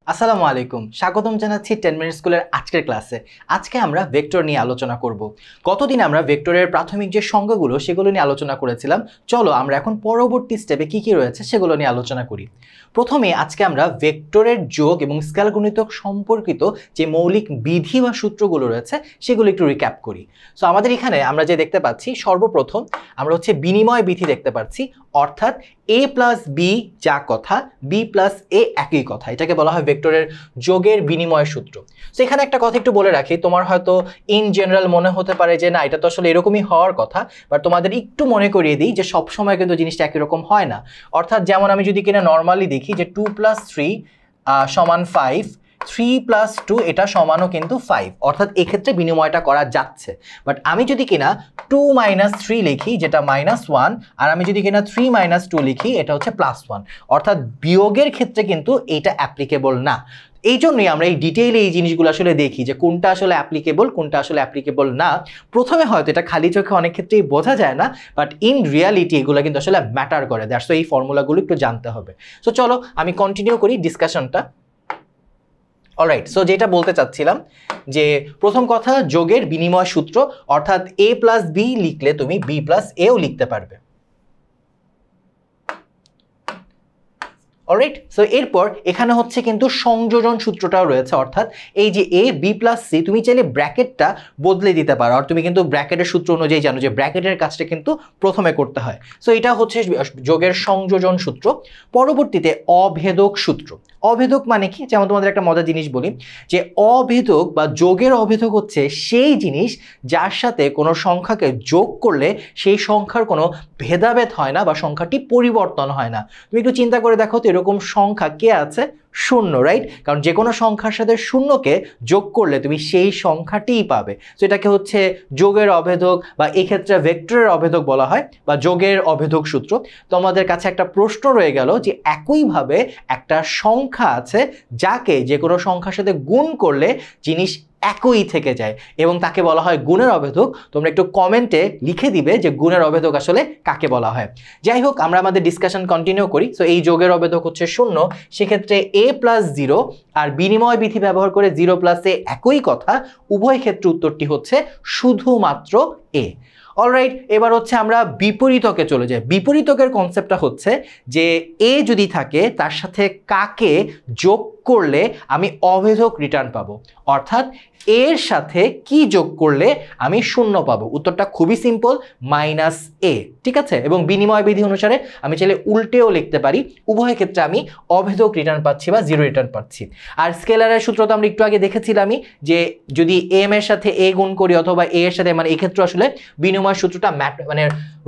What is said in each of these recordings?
আসসালামু আলাইকুম, স্বাগতম জানাচ্ছি 10 মিনিট স্কুলের আজকের ক্লাসে। আজকে আমরা ভেক্টর নিয়ে আলোচনা করব। গতদিন আমরা ভেক্টরের প্রাথমিক যে সংজ্ঞাগুলো সেগুলো নিয়ে আলোচনা করেছিলাম। চলো আমরা এখন পরবর্তী স্টেপে কি কি রয়েছে সেগুলো নিয়ে আলোচনা করি। প্রথমে আজকে আমরা ভেক্টরের যোগ এবং স্কেলার গুণিতক সম্পর্কিত যে মৌলিক বিধি বা সূত্রগুলো রয়েছে সেগুলো একটু রিক্যাপ করি। সো আমাদের এখানে আমরা যে দেখতে পাচ্ছি, সর্বপ্রথম আমরা বিনিময় বিধি দেখতে পাচ্ছি, অর্থাৎ a প্লাস বি যা কথা b প্লাস a একই কথা, এটাকে বলা হয় ভেক্টরের যোগের বিনিময় সূত্র। তো এখানে একটা কথা একটু বলে রাখি, তোমার হয়তো ইন জেনারেল মনে হতে পারে যে না, এটা তো আসলে এরকমই হওয়ার কথা, বাট তোমাদের একটু মনে করিয়ে দিই যে সবসময় কিন্তু জিনিসটা একই রকম হয় না। অর্থাৎ যেমন আমি যদি কিনা নর্মালি দেখি যে 2 + 3 সমান 5, 3 + 2 এটা সমানও কিন্তু 5, অর্থাৎ এক্ষেত্রে বিনিময়টা করা যাচ্ছে। বাট আমি যদি কিনা 2 - 3 লিখি যেটা -1, আর আমি যদি কিনা 3 - 2 লিখি এটা হচ্ছে +1, অর্থাৎ বিয়োগের ক্ষেত্রে কিন্তু এইটা অ্যাপ্লিকেবল না। এই জন্যই আমরা এই ডিটেইলে এই জিনিসগুলো আসলে দেখি যে কোনটা আসলে অ্যাপ্লিকেবল, কোনটা আসলে অ্যাপ্লিকেবল না। প্রথমে হয়তো এটা খালি চোখে অনেক ক্ষেত্রেই বোঝা যায় না, বাট ইন রিয়ালিটি এগুলো কিন্তু আসলে ম্যাটার করে। দ্যাটস এই ফর্মুলাগুলো একটু জানতে হবে। সো চলো আমি কন্টিনিউ করি ডিসকাশনটা। অলরাইট, সো যেটা বলতে চাচ্ছিলাম যে প্রথম কথা, যোগের বিনিময় সূত্র, অর্থাৎ a প্লাস বি লিখলে তুমি b প্লাস এও লিখতে পারবে। অলরাইট, সো এরপর এখানে কিন্তু সংযোজন সূত্রটাও রয়েছে, অর্থাৎ এই যে a b প্লাস c, তুমি চাইলে ব্র্যাকেটটা বদলে দিতে পারো, আর তুমি কিন্তু ব্র্যাকেটের সূত্র অনুযায়ী জানো যে ব্র্যাকেটের কাজটা কিন্তু প্রথমে করতে হয়। সো এটা হচ্ছে যোগের সংযোজন সূত্র। পরবর্তীতে অভেদক সূত্র। অভেদক মানে কি? যেমন তোমাদের একটা মজার জিনিস বলি, যে অভেদক বা যোগের অভেদক হচ্ছে সেই জিনিস যার সাথে কোনো সংখ্যাকে যোগ করলে সেই সংখ্যার কোনো ভেদাভেদ হয় না বা সংখ্যাটি পরিবর্তন হয় না। তুমি একটু চিন্তা করে দেখো তো, এরকম সংখ্যা কে আছে? শূন্য, রাইট? কারণ যে কোনো সংখ্যার সাথে শূন্যকে যোগ করলে তুমি সেই সংখ্যাটিই পাবে। তো এটাকে যোগের অভেদক বা এক্ষেত্রে ভেক্টরের অভেদক বলা হয়, বা যোগের অভেদক সূত্র। তোমাদের কাছে একটা প্রশ্ন রয়ে গেল যে একইভাবে একটা সংখ্যা আছে যাকে যে কোনো সংখ্যার সাথে গুণ করলে জিনিস একই থেকে যায় এবং তাকে বলা হয় গুণের অভেদক। তোমরা একটু কমেন্টে লিখে দিবে যে গুণের অভেদক আসলে কাকে বলা হয়। যাই হোক, আমরা আমাদের ডিসকাশন কন্টিনিউ করি। সো এই যোগের অভেদক হচ্ছে 0, সেক্ষেত্রে a প্লাস 0, আর বিনিময় বিধি ব্যবহার করে 0 প্লাস a একই কথা, উভয় ক্ষেত্রে উত্তরটি হচ্ছে শুধুমাত্র a। অলরাইট, এবার আমরা বিপরীতকে চলে যাই। বিপরীতকের কনসেপ্টটা হচ্ছে যে a যদি থাকে তার সাথে কাকে যোগ করলে আমি অভেদক রিটার্ন পাবো, অর্থাৎ এর সাথে কি যোগ করলে আমি 0 পাবো। উত্তরটা খুবই সিম্পল, -a, ঠিক আছে? এবং বিনিময় বিধি অনুসারে আমি চাইলে উল্টেও লিখতে পারি, উভয় ক্ষেত্রে আমি অভেদক রিটার্ন পাচ্ছি বা 0 রিটার্ন পাচ্ছি। আর স্কেলারের সূত্র তো আমরা একটু আগে দেখেছিলামই, যে যদি m এর সাথে a গুণ করি অথবা a এর সাথে, মানে এক্ষেত্রে আসলে বিনিময় সূত্রটা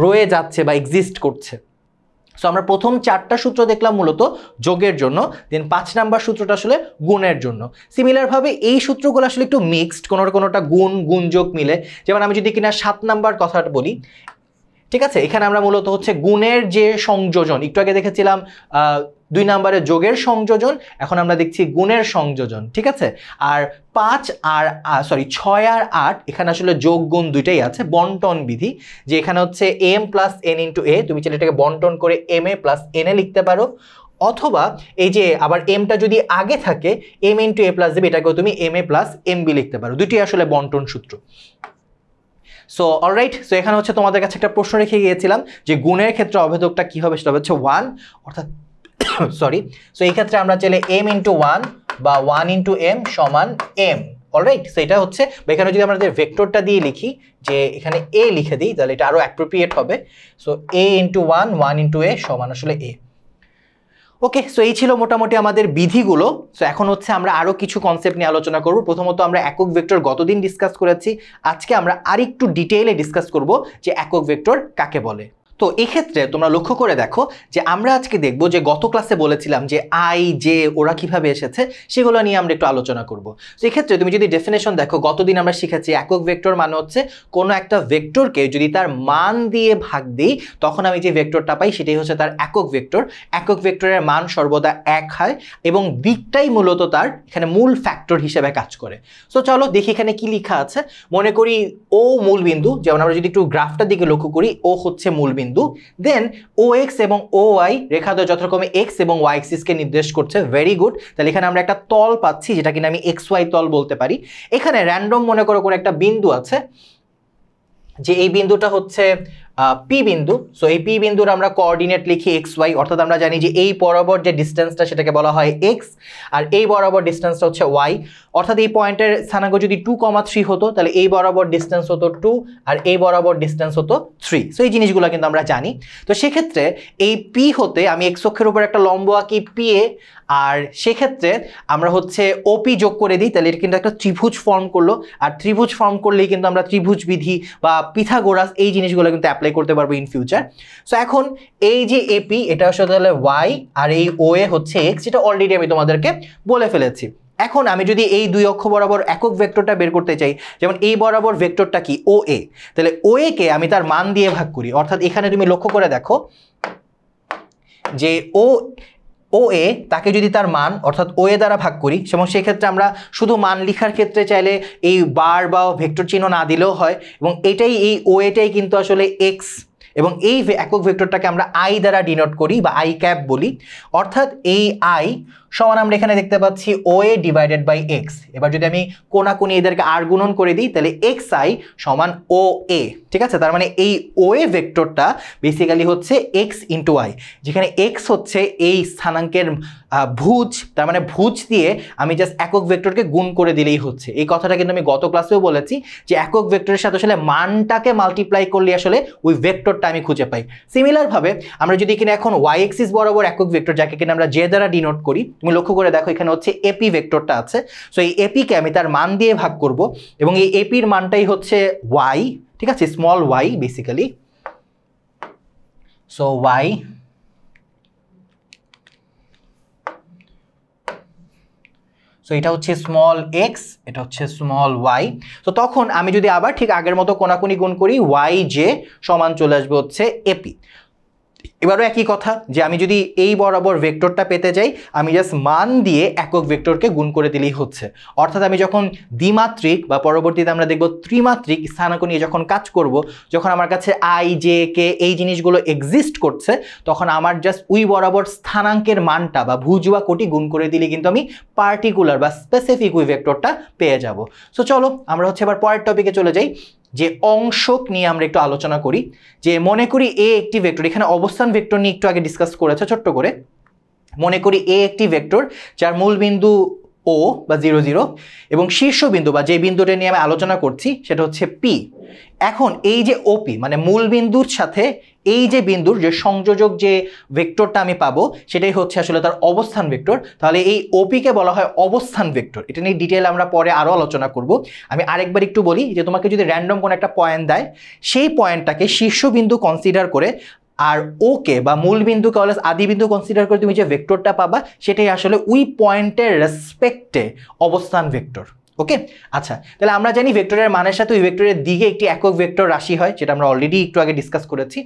রয়ে যাচ্ছে বা এক্সিস্ট করছে। সো আমরা প্রথম 4টা সূত্র দেখলাম মূলত যোগের জন্য, দেন 5 নাম্বার সূত্রটা আসলে গুণের জন্য। সিমিলারভাবে এই সূত্রগুলো আসলে একটু মিক্সড, কোনোটা গুণ যোগ মিলে। যেমন আমি যদি কিনা 7 নাম্বার কথাটা বলি, ঠিক আছে? এখানে আমরা মূলত গুণের যে সংযোজন, একটু আগে দেখেছিলাম 2 নম্বরে যোগের সংযোজন, এখন আমরা দেখছি গুণের সংযোজন, ঠিক আছে? আর 6 আর 8 এখানে আসলে যোগ গুণ দুইটাই আছে, বন্টন বিধি, যে এখানে m plus n into a, তুমি চাইলে এটাকে বন্টন করে ma প্লাস n এ লিখতে পারো, অথবা এই যে আবার mটা যদি আগে থাকে m into a plus b, এটাকেও তুমি ma প্লাস mb লিখতে পারো। দুটি আসলে বন্টন সূত্র। সো অলরাইট, সো এখানে তোমাদের কাছে একটা প্রশ্ন রেখে গিয়েছিলাম যে গুণের ক্ষেত্রে অভেদকটা কি হবে, সেটা হচ্ছে 1, অর্থাৎ সরি, সো এই ক্ষেত্রে আমরা চাইলে m ইন্টু 1 বা 1 ইন্টু m সমান m। অলরাইট, সো এটা বা এখানে যদি আমরা ভেক্টরটা দিয়ে লিখি, যে এখানে a লিখে দিই, তাহলে এটা আরো অ্যাপ্রোপ্রিয়েট হবে। So a into 1, 1 into a সমান আসলে a। ওকে, সো এই ছিল মোটামুটি আমাদের বিধিগুলো। সো এখন আমরা আরো কিছু কনসেপ্ট নিয়ে আলোচনা করব। প্রথমত আমরা একক ভেক্টর গতদিন ডিসকাস করেছি, আজকে আমরা আরেকটু ডিটেইলে ডিসকাস করব যে একক ভেক্টর কাকে বলে। তো এক্ষেত্রে তোমরা লক্ষ্য করে দেখো যে আমরা আজকে দেখব যে গত ক্লাসে বলেছিলাম যে আই জে ওরা কিভাবে এসেছে সেগুলো নিয়ে আমরা একটু আলোচনা করব। তো এক্ষেত্রে তুমি যদি ডেফিনেশন দেখো, গতদিন আমরা শিখেছি একক ভেক্টর মানে কোনো একটা ভেক্টরকে যদি তার মান দিয়ে ভাগ দিই তখন আমি যে ভেক্টরটা পাই সেটাই হচ্ছে তার একক ভেক্টর। একক ভেক্টরের মান সর্বদা 1 হয় এবং দিকটাই মূলত তার এখানে মূল ফ্যাক্টর হিসেবে কাজ করে। সো চলো দেখি এখানে কি লেখা আছে। মনে করি ও মূল বিন্দু, যেমন আমরা যদি একটু গ্রাফটার দিকে লক্ষ্য করি, ও হচ্ছে মূল বিন্দু, বিন্দু, দেন ও এক্স এবং ও ওয়াই রেখাদ্বয় যথাক্রমে এক্স এবং ওয়াই অ্যাক্সিসকে নির্দেশ করছে। Very good. তাহলে এখানে আমরা একটা তল পাচ্ছি যেটা কিনা আমি এক্স ওয়াই তল বলতে পারি। এখানে র্যান্ডম মনে করো কোনো একটা বিন্দু আছে, যে এই বিন্দুটা হচ্ছে পি বিন্দু। সো এই পি বিন্দুর আমরা কোঅর্ডিনেট লিখি এক্স ওয়াই, অর্থাৎ আমরা জানি যে এই বরাবর যে ডিস্টেন্সটা সেটাকে বলা হয় এক্স, আর এই বরাবর ডিস্টেন্সটা হচ্ছে ওয়াই। অর্থাৎ এই পয়েন্টের স্থানাঙ্ক যদি 2,3 হতো তাহলে এই বরাবর ডিস্টেন্স হতো 2 আর এই বরাবর ডিস্টেন্স হতো 3। সো এই জিনিসগুলো কিন্তু আমরা জানি। তো সেক্ষেত্রে এই পি হতে আমি এক্স অক্ষের উপর একটা লম্ব আঁকি পি এ, আর সেক্ষেত্রে আমরা হচ্ছে ওপি যোগ করে দিই, তাহলে এটা কিন্তু একটা ত্রিভুজ ফর্ম করলো। আর ত্রিভুজ ফর্ম করলেই কিন্তু আমরা ত্রিভুজ বিধি বা পিথাগোরাস এই জিনিসগুলো কিন্তু অ্যাপ্লাই করতে পারবো ইন ফিউচার। সো এখন এই যে এপি এটা আসলে তাহলে ওয়াই আর এই ও এ হচ্ছে এক্স, যেটা অলরেডি আমি তোমাদেরকে বলে ফেলেছি। এখন আমি যদি এই দুই অক্ষ বরাবর একক ভেক্টরটা বের করতে চাই, যেমন এই বরাবর ভেক্টরটা কি ও এ, তাহলে ও এ কে আমি তার মান দিয়ে ভাগ করি। অর্থাৎ এখানে তুমি লক্ষ্য করে দেখো যে ও এ তাকে যদি তার মান অর্থাৎ ও এ দ্বারা ভাগ করি, এবং সেক্ষেত্রে আমরা শুধু মান লিখার ক্ষেত্রে চাইলে এই বার বা ভেক্টর চিহ্ন না দিলেও হয়, এবং এটাই এই ও এটাই কিন্তু আসলে এক্স, এবং এই একক ভেক্টরটাকে আমরা আই দ্বারা ডিনোট করি বা আই ক্যাপ বলি। অর্থাৎ এই আই সমান আমরা এখানে দেখতে পাচ্ছি ও এ ডিভাইডেড বাই এক্স। এবার যদি আমি কোনাকুনি এদেরকে আর গুণন করে দিই তাহলে এক্স আই সমান ও এ। ঠিক আছে, তার মানে এই ও এ ভেক্টরটা বেসিক্যালি হচ্ছে এক্স ইন্টু আই, যেখানে এক্স হচ্ছে এই স্থানাঙ্কের ভুজ, তার মানে ভুজ দিয়ে আমি জাস্ট একক ভেক্টরকে গুণ করে দিলেই হচ্ছে। এই কথাটা কিন্তু আমি গত ক্লাসেও বলেছি যে একক ভেক্টরের সাথে আসলে মানটাকে মাল্টিপ্লাই করলে আসলে ওই ভেক্টরটা আমি খুঁজে পাই। সিমিলারভাবে আমরা যদি এখানে এখন ওয়াই এক্সিস বরাবর একক ভেক্টর, যাকে কিনা আমরা জে দ্বারা ডিনোট করি, তুমি লক্ষ্য করে দেখো এখানে হচ্ছে এপি ভেক্টরটা আছে। সো এই এপিকে আমি তার মান দিয়ে ভাগ করব, এবং এই এপির মানটাই হচ্ছে ওয়াই। ঠিক আছে, small Y basically. So Y so এটা হচ্ছে স্মল এক্স, এটা হচ্ছে স্মল ওয়াই। তো তখন আমি যদি আবার ঠিক আগের মতো কোনাকুনি গুণ করি, ওয়াই জে সমান চলে আসবে হচ্ছে এপি। এবারও একই কথা, যে আমি যদি এই বরাবর ভেক্টরটা পেতে যাই, আমি জাস্ট মান দিয়ে একক ভেক্টরকে গুণ করে দিলেই হচ্ছে। অর্থাৎ আমি যখন দ্বিমাত্রিক বা পরবর্তীতে আমরা দেখব ত্রিমাত্রিক স্থানাঙ্ক নিয়ে যখন কাজ করব, যখন আমার কাছে আই জে কে এই জিনিসগুলো এক্সিস্ট করছে, তখন আমার জাস্ট ওই বরাবর স্থানাঙ্কের মানটা বা ভুজ বা কোটি গুণ করে দিলে কিন্তু আমি পার্টিকুলার বা স্পেসিফিক ওই ভেক্টরটা পেয়ে যাব। সো চলো আমরা হচ্ছে এবার পরের টপিকে চলে যাই, যে অংশক নিয়ে আমরা একটু আলোচনা করি। যে মনে করি এ একটি ভেক্টর, এখানে অবস্থান ভেক্টর নিয়ে একটু আগে ডিসকাস করেছে ছোট্ট করে। মনে করি এ একটি ভেক্টর যার মূল বিন্দু ও বা 0 0 এবং শীর্ষবিন্দু বা যে বিন্দুটা নিয়ে আমি আলোচনা করছি সেটা হচ্ছে পি। এখন এই যে ওপি মানে মূল বিন্দুর সাথে এই যে বিন্দুর যে সংযোজক যে ভেক্টরটা আমি পাবো সেটাই হচ্ছে আসলে তার অবস্থান ভেক্টর। তাহলে এই ওপিকে বলা হয় অবস্থান ভেক্টর। এটা নিয়ে ডিটেল আমরা পরে আরও আলোচনা করব। আমি আরেকবার একটু বলি যে তোমাকে যদি র্যান্ডম কোনো একটা পয়েন্ট দেয়, সেই পয়েন্টটাকে শীর্ষবিন্দু কনসিডার করে আর ওকে বা মূল বিন্দুকে অলওয়েজ আদি বিন্দু কনসিডার করে তুমি যে ভেক্টরটা পাবা সেটাই আসলে ওই পয়েন্টের রেসপেক্টে অবস্থান ভেক্টর। ওকে, আচ্ছা, তাহলে আমরা জানি ভেক্টরের মানের সাথে ওই ভেক্টরের দিকে একটি একক ভেক্টর রাশি হয়, যেটা আমরা অলরেডি একটু আগে ডিসকাস করেছি।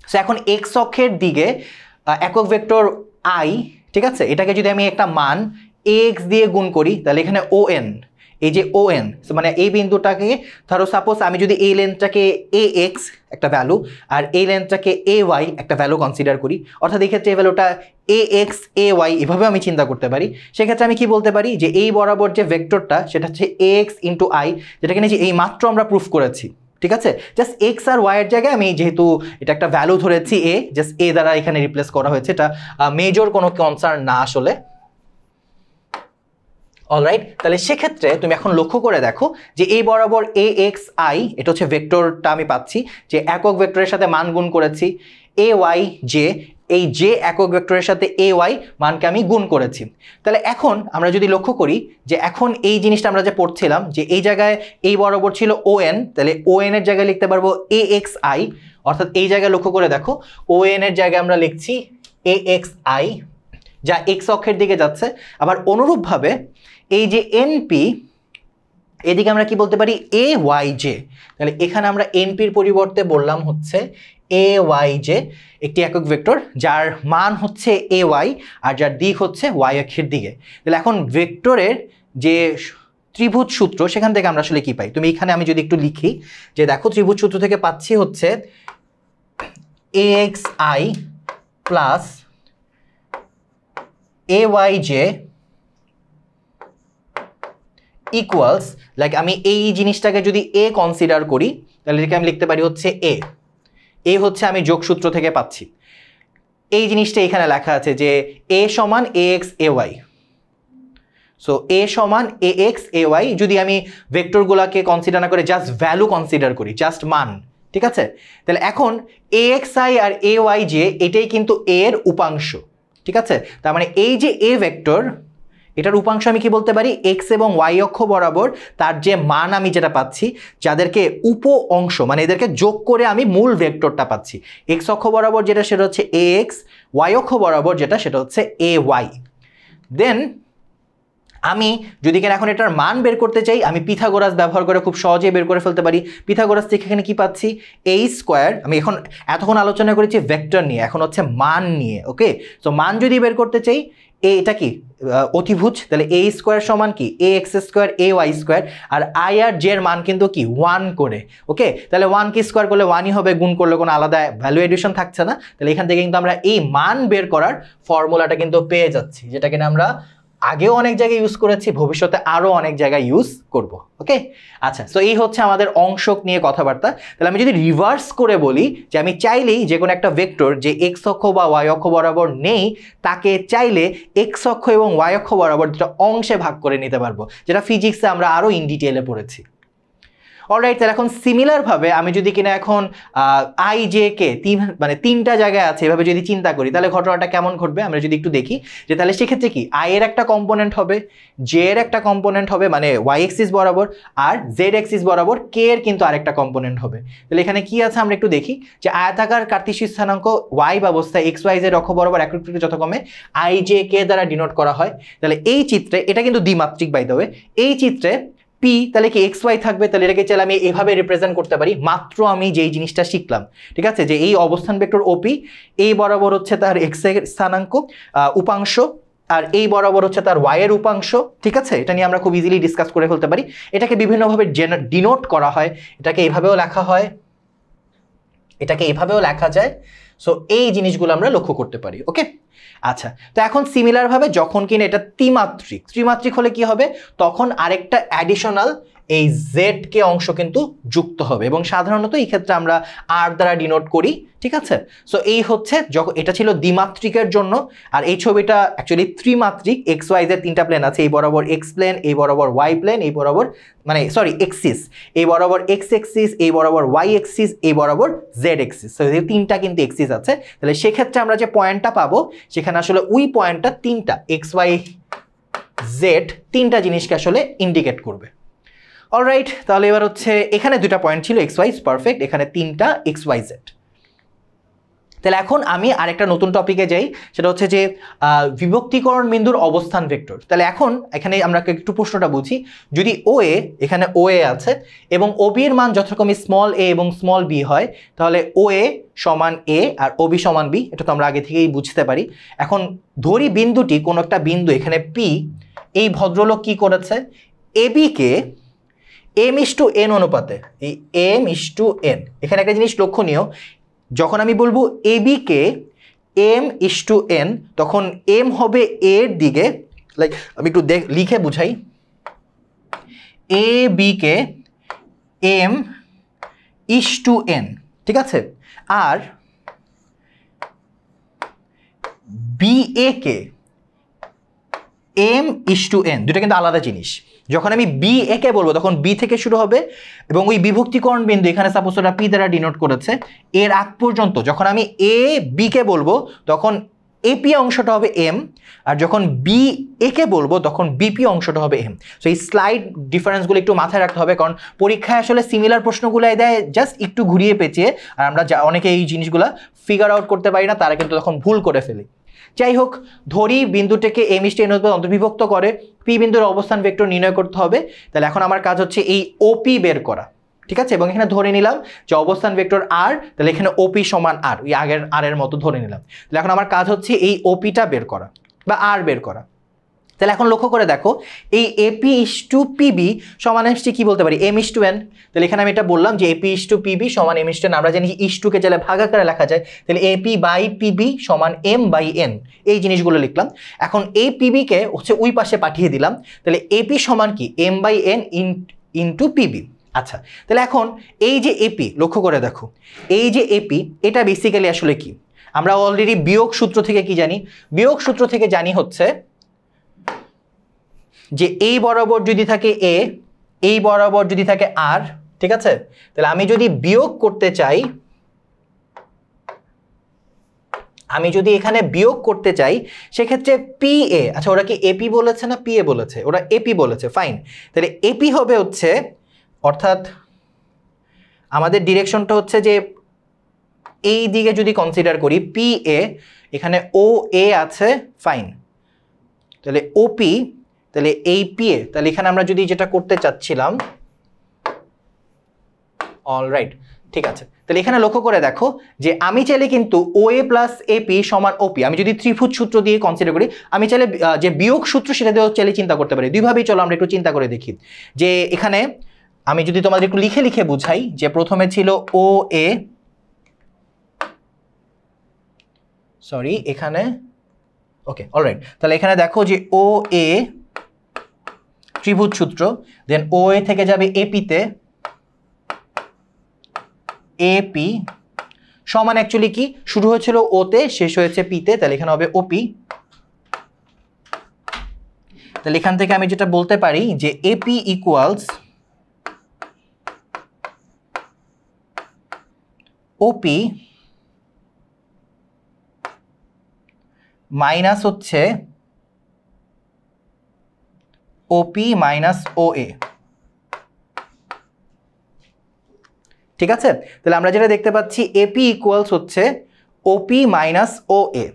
সো এখন এক্স অক্ষের দিকে একক ভেক্টর আই, ঠিক আছে, এটাকে যদি আমি একটা মান এক্স দিয়ে গুণ করি তাহলে এখানে ও এন, এই যে ও এন মানে এই বিন্দুটাকে ধরো সাপোজ আমি যদি এই লেন্থটাকে এ এক্স একটা ভ্যালু আর এই লেন্থটাকে এ ওয়াই একটা ভ্যালু কনসিডার করি, অর্থাৎ এই ক্ষেত্রে এই ভ্যালুটা এ এক্স এ ওয়াই এভাবে আমি চিন্তা করতে পারি। সেক্ষেত্রে আমি কি বলতে পারি যে এই বরাবর যে ভেক্টরটা সেটা হচ্ছে এ এক্স ইন্টু আই, যেটাকে নিয়ে এই মাত্র আমরা প্রুফ করেছি। ঠিক আছে, জাস্ট এক্স আর ওয়াই এর জায়গায় আমি যেহেতু এটা একটা ভ্যালু ধরেছি এ, জাস্ট এ দ্বারা এখানে রিপ্লেস করা হয়েছে। এটা মেজর কোনো কনসার্ন না আসলে। অলরাইট, তাহলে সেক্ষেত্রে তুমি এখন লক্ষ্য করে দেখো যে এই বরাবর এ এক্স আই এটা হচ্ছে ভেক্টরটা আমি পাচ্ছি, যে একক ভেক্টরের সাথে মান গুণ করেছি এ ওয়াই জে, এই যে একক ভেক্টরের সাথে এ ওয়াই মানকে আমি গুণ করেছি। তাহলে এখন আমরা যদি লক্ষ্য করি যে এখন এই জিনিসটা আমরা যে পড়ছিলাম যে এই জায়গায় এই বরাবর ছিল ও এন, তাহলে ও এন এর জায়গায় লিখতে পারবো এ এক্স আই, অর্থাৎ এই জায়গায় লক্ষ্য করে দেখো ও এন এর জায়গায় আমরা লিখছি এ এক্স আই, যা এক্স অক্ষের দিকে যাচ্ছে। আবার অনুরূপভাবে এই যে এনপি এদিকে আমরা কি বলতে পারি এ ওয়াই জে, তাহলে এখানে আমরা এনপির পরিবর্তে বললাম হচ্ছে এ ওয়াই জে, একটি একক ভেক্টর যার মান হচ্ছে এ ওয়াই আর যার দিক হচ্ছে ওয়াই অক্ষের দিকে। তাহলে এখন ভেক্টরের যে ত্রিভুজ সূত্র সেখান থেকে আমরা আসলে কি পাই, তুমি এখানে আমি যদি একটু লিখি যে দেখো ত্রিভুজ সূত্র থেকে পাচ্ছি হচ্ছে axi plus ayj equals, like আমি এই জিনিসটাকে যদি এ কনসিডার করি তাহলে এটাকে আমি লিখতে পারি হচ্ছে এ হচ্ছে আমি যোগসূত্র থেকে পাচ্ছি। এই জিনিসটা এখানে লেখা আছে যে এ সমান ax ay, সো এ সমান ax ay যদি আমি ভেক্টরগুলোকে কনসিডার না করে জাস্ট ভ্যালু কনসিডার করি, জাস্ট মান, ঠিক আছে? তাহলে এখন axi আর ayj এটাই কিন্তু a এর উপাংশ, ঠিক আছে? তার মানে এই যে a ভেক্টর, এটার উপাংশ আমি কি বলতে পারি, এক্স এবং ওয়াই অক্ষ বরাবর তার যে মান আমি যেটা পাচ্ছি, যাদেরকে উপ অংশ মানে এদেরকে যোগ করে আমি মূল ভেক্টরটা পাচ্ছি। এক্স অক্ষ বরাবর যেটা সেটা হচ্ছে এ এক্স, ওয়াই অক্ষ বরাবর যেটা সেটা হচ্ছে এ ওয়াই। দেন আমি যদি কিনা এখন এটার মান বের করতে চাই, আমি পিথাগোরাস ব্যবহার করে খুব সহজেই বের করে ফেলতে পারি। পিথাগোরাস থেকে এখানে কি পাচ্ছি, a স্কোয়ার, আমি এখন এতক্ষণ আলোচনা করেছি ভেক্টর নিয়ে, এখন হচ্ছে মান নিয়ে, ওকে? সো মান যদি বের করতে চাই, এটা কি অতিভুজ, তাহলে a স্কোয়ার সমান কি a x square a y square, আর আই আর জে এর মান কিন্তু কি 1 করে, ওকে? তাহলে 1 কি স্কোয়ার করলে 1ই হবে, গুণ করলে কোনো আলাদা ভ্যালু এডিশন থাকছে না। তাহলে এখান থেকে কিন্তু আমরা এই মান বের করার ফর্মুলাটা কিন্তু পেয়ে যাচ্ছি, যেটা কিনা আমরা আগেও অনেক জায়গায় ইউজ করেছি, ভবিষ্যতে আরও অনেক জায়গায় ইউজ করব, ওকে? আচ্ছা, সো এই হচ্ছে আমাদের অংশক নিয়ে কথাবার্তা। তাহলে আমি যদি রিভার্স করে বলি যে আমি চাইলেই যে কোনো একটা ভেক্টর যে এক্স অক্ষ বা ওয়াই অক্ষ বরাবর নেই, তাকে চাইলে এক্স অক্ষ এবং ওয়াই অক্ষ বরাবর দুটো অংশে ভাগ করে নিতে পারবো, যেটা ফিজিক্সে আমরা আরও ইন ডিটেইলে পড়েছি। অলরাইট, তাহলে এখন সিমিলারভাবে আমি যদি কিনা এখন আই জে কে তিনটা জায়গায় আছে এভাবে যদি চিন্তা করি, তাহলে ঘটনাটা কেমন ঘটবে আমরা যদি একটু দেখি। যে তাহলে সেক্ষেত্রে কি আই এর একটা কম্পোনেন্ট হবে, জে এর একটা কম্পোনেন্ট হবে মানে ওয়াই এক্সিস বরাবর, আর জেড এক্সিস বরাবর কে এর কিন্তু আরেকটা কম্পোনেন্ট হবে। তাহলে এখানে কি আছে আমরা একটু দেখি, যে আয়তাকার কার্তেশীয় স্থানাঙ্ক ওয়াই ব্যবস্থায় এক্স ওয়াই জেড অক্ষ বরাবর একত্রিত যথাক্রমে আই জে কে দ্বারা ডিনোট করা হয়। তাহলে এই চিত্রে, এটা কিন্তু দ্বিমাত্রিক বাই দ্য ওয়ে, এই চিত্রে পি তাহলে কি এক্স ওয়াই থাকবে, তাহলে এটাকে চাইলে আমি এভাবে রিপ্রেজেন্ট করতে পারি। মাত্র আমি যেই জিনিসটা শিখলাম, ঠিক আছে, যে এই অবস্থান ভেক্টর ওপি, এই বরাবর হচ্ছে তার এক্স এর স্থানাঙ্ক উপাংশ, আর এই বরাবর হচ্ছে তার ওয়াই এর উপাংশ, ঠিক আছে? এটা নিয়ে আমরা খুব ইজিলি ডিসকাস করে ফেলতে পারি। এটাকে বিভিন্নভাবে ডিনোট করা হয়, এটাকে এভাবেও লেখা হয়, এটাকে এভাবেও লেখা যায়। সো এই জিনিসগুলো আমরা লক্ষ্য করতে পারি, ওকে? আচ্ছা, তো এখন সিমিলারভাবে যখন কিনা এটা ত্রিমাত্রিক হলে কি হবে, তখন আরেকটা অ্যাডিশনাল এই জেড কে অংশ কিন্তু যুক্ত হবে, এবং সাধারণত এই ক্ষেত্রে আমরা আর দ্বারা ডিনোট করি, ঠিক আছে? সো এই হচ্ছে যখন এটা ছিল দ্বিমাত্রিকের জন্য, আর এই ছবিটা অ্যাকচুয়ালি ত্রিমাত্রিক। এক্স ওয়াই জেড তিনটা প্লেন আছে, এই বরাবর এক্স প্লেন, এই বরাবর ওয়াই প্লেন, এই বরাবর এক্সিস, এই বরাবর এক্স এক্সিস, এই বরাবর ওয়াই এক্সিস, এই বরাবর জেড এক্সিস। সো এই তিনটা কিন্তু এক্সিস আছে। তাহলে সেক্ষেত্রে আমরা যে পয়েন্টটা পাবো সেখানে আসলে ওই পয়েন্টটা তিনটা এক্স ওয়াই জেড তিনটা জিনিসকে আসলে ইন্ডিকেট করবে। অলরাইট, তাহলে এবার হচ্ছে এখানে দুটা পয়েন্ট ছিল এক্স ওয়াই, পারফেক্ট, এখানে তিনটা এক্স ওয়াই জেড। তাহলে এখন আমি আরেকটা নতুন টপিকে যাই, সেটা হচ্ছে যে বিভক্তিকরণ বিন্দুর অবস্থান ভেক্টর। তাহলে এখন এখানে আমরা একটু প্রশ্নটা বুঝি। যদি ও এ, এখানে ও এ আছে এবং ও বি এর মান যথাক্রমে স্মল এ এবং স্মল বি হয়, তাহলে ও এ সমান এ আর ও বি সমান বি, এটা তো আমরা আগে থেকেই বুঝতে পারি। এখন ধরি বিন্দুটি, কোনো একটা বিন্দু এখানে পি, এই ভদ্রলোক কি করেছে, এ বি কে m:n অনুপাতে, এই m:n, এখানে একটা জিনিস লক্ষণীয়, যখন আমি বলবো এ বি কে m:n, তখন m হবে এর দিকে, লাইক আমি একটু লিখে বুঝাই, এ বি কে m:n, ঠিক আছে? আর বি এ কে m:n, দুটো কিন্তু আলাদা জিনিস। যখন আমি বি এ কে বলবো তখন বি থেকে শুরু হবে, এবং ওই বিভক্তিকরণ বিন্দু এখানে সাপোজ ওরা পি দ্বারা ডিনোট করেছে, এর আগ পর্যন্ত যখন আমি এ বি কে বলবো তখন এপি অংশটা হবে এম, আর যখন বি এ কে বলবো তখন বিপি অংশটা হবে এম। সো এই স্লাইড ডিফারেন্সগুলো একটু মাথায় রাখতে হবে, কারণ পরীক্ষায় আসলে সিমিলার প্রশ্নগুলো দেয় জাস্ট একটু ঘুরিয়ে পেঁচিয়ে, আর আমরা অনেকে এই জিনিসগুলো ফিগার আউট করতে পারি না, তারা কিন্তু তখন ভুল করে ফেলি। যাই হোক, ধরি বিন্দুটাকে m:n অন্তর্বিভক্ত করে পি বিন্দুর অবস্থান ভেক্টর নির্ণয় করতে হবে। তাহলে এখন আমার কাজ হচ্ছে এই ওপি বের করা, ঠিক আছে? এবং এখানে ধরে নিলাম যে অবস্থান ভেক্টর আর, তাহলে এখানে ওপি সমান আর, ওই আগের আর এর মতো ধরে নিলাম। তাহলে এখন আমার কাজ হচ্ছে এই ওপিটা বের করা বা আর বের করা। তাহলে এখন লক্ষ্য করে দেখো এই এপি ইস টু পিবি সমান আসছে কি বলতে পারি এম ইস টু এন। তাহলে এখানে আমি এটা বললাম যে এপি ইস টু পিবি সমান এম ইস টু এন। আমরা জানি ইস টুকে চাইলে ভাগাকারে লেখা যায়, তাহলে এপি বাই পিবি সমান এম বাই এন, এই জিনিসগুলো লিখলাম। এখন এই পিবিকে হচ্ছে ওই পাশে পাঠিয়ে দিলাম, তাহলে এপি সমান কি M by N into PB. আচ্ছা, তাহলে এখন এই যে এপি লক্ষ্য করে দেখো, এই যে এপি এটা বেসিক্যালি আসলে কি, আমরা অলরেডি বিয়োগ সূত্র থেকে কি জানি, বিয়োগ সূত্র থেকে জানি হচ্ছে যে এই বরাবর যদি থাকে এ, এই বরাবর যদি থাকে আর, ঠিক আছে, তাহলে আমি যদি বিয়োগ করতে চাই, আমি যদি এখানে বিয়োগ করতে চাই সেক্ষেত্রে পি এ, আচ্ছা ওরা কি এপি বলেছে না পি এ বলেছে, ওরা এপি বলেছে, ফাইন। তাহলে এপি হবে হচ্ছে, অর্থাৎ আমাদের ডিরেকশনটা হচ্ছে যে এই দিকে যদি কনসিডার করি পি এ, এখানে ও এ আছে, ফাইন, তাহলে ওপি, তাহলে এই পি এ, তাহলে এখানে আমরা যদি যেটা করতে চাচ্ছিলাম, অলরাইট, ঠিক আছে, তাহলে এখানে লক্ষ্য করে দেখো যে আমি চাইলে কিন্তু ও এ প্লাস এপি সমান ওপি, আমি যদি ত্রিভুজ সূত্র দিয়ে কনসিডার করি, আমি চাইলে যে বিয়োগ সূত্র সেটা দিয়েও চাইলে চিন্তা করতে পারি। দুইভাবেই চলো আমরা একটু চিন্তা করে দেখি। যে এখানে আমি যদি তোমাদের একটু লিখে লিখে বুঝাই, যে প্রথমে ছিল ও এ, সরি এখানে, ওকে অলরাইট, তাহলে এখানে দেখো যে ও এ ত্রিভুজ সূত্র, দেন ও এ থেকে যাবে এপিতে, এপি সমান অ্যাকচুয়ালি কি শুরু হয়েছিল ওতে শেষ হয়েছে পিতে, তাহলে এখানে হবে ওপি। তাহলে এখান থেকে আমি যেটা বলতে পারি যে এপি ইকুয়ালস ওপি মাইনাস হচ্ছে ওপি মাইনাস ও এ, ঠিক আছে। তাহলে আমরা যেটা দেখতে পাচ্ছি এপি ইকুয়ালস হচ্ছে ওপি মাইনাস ও এ,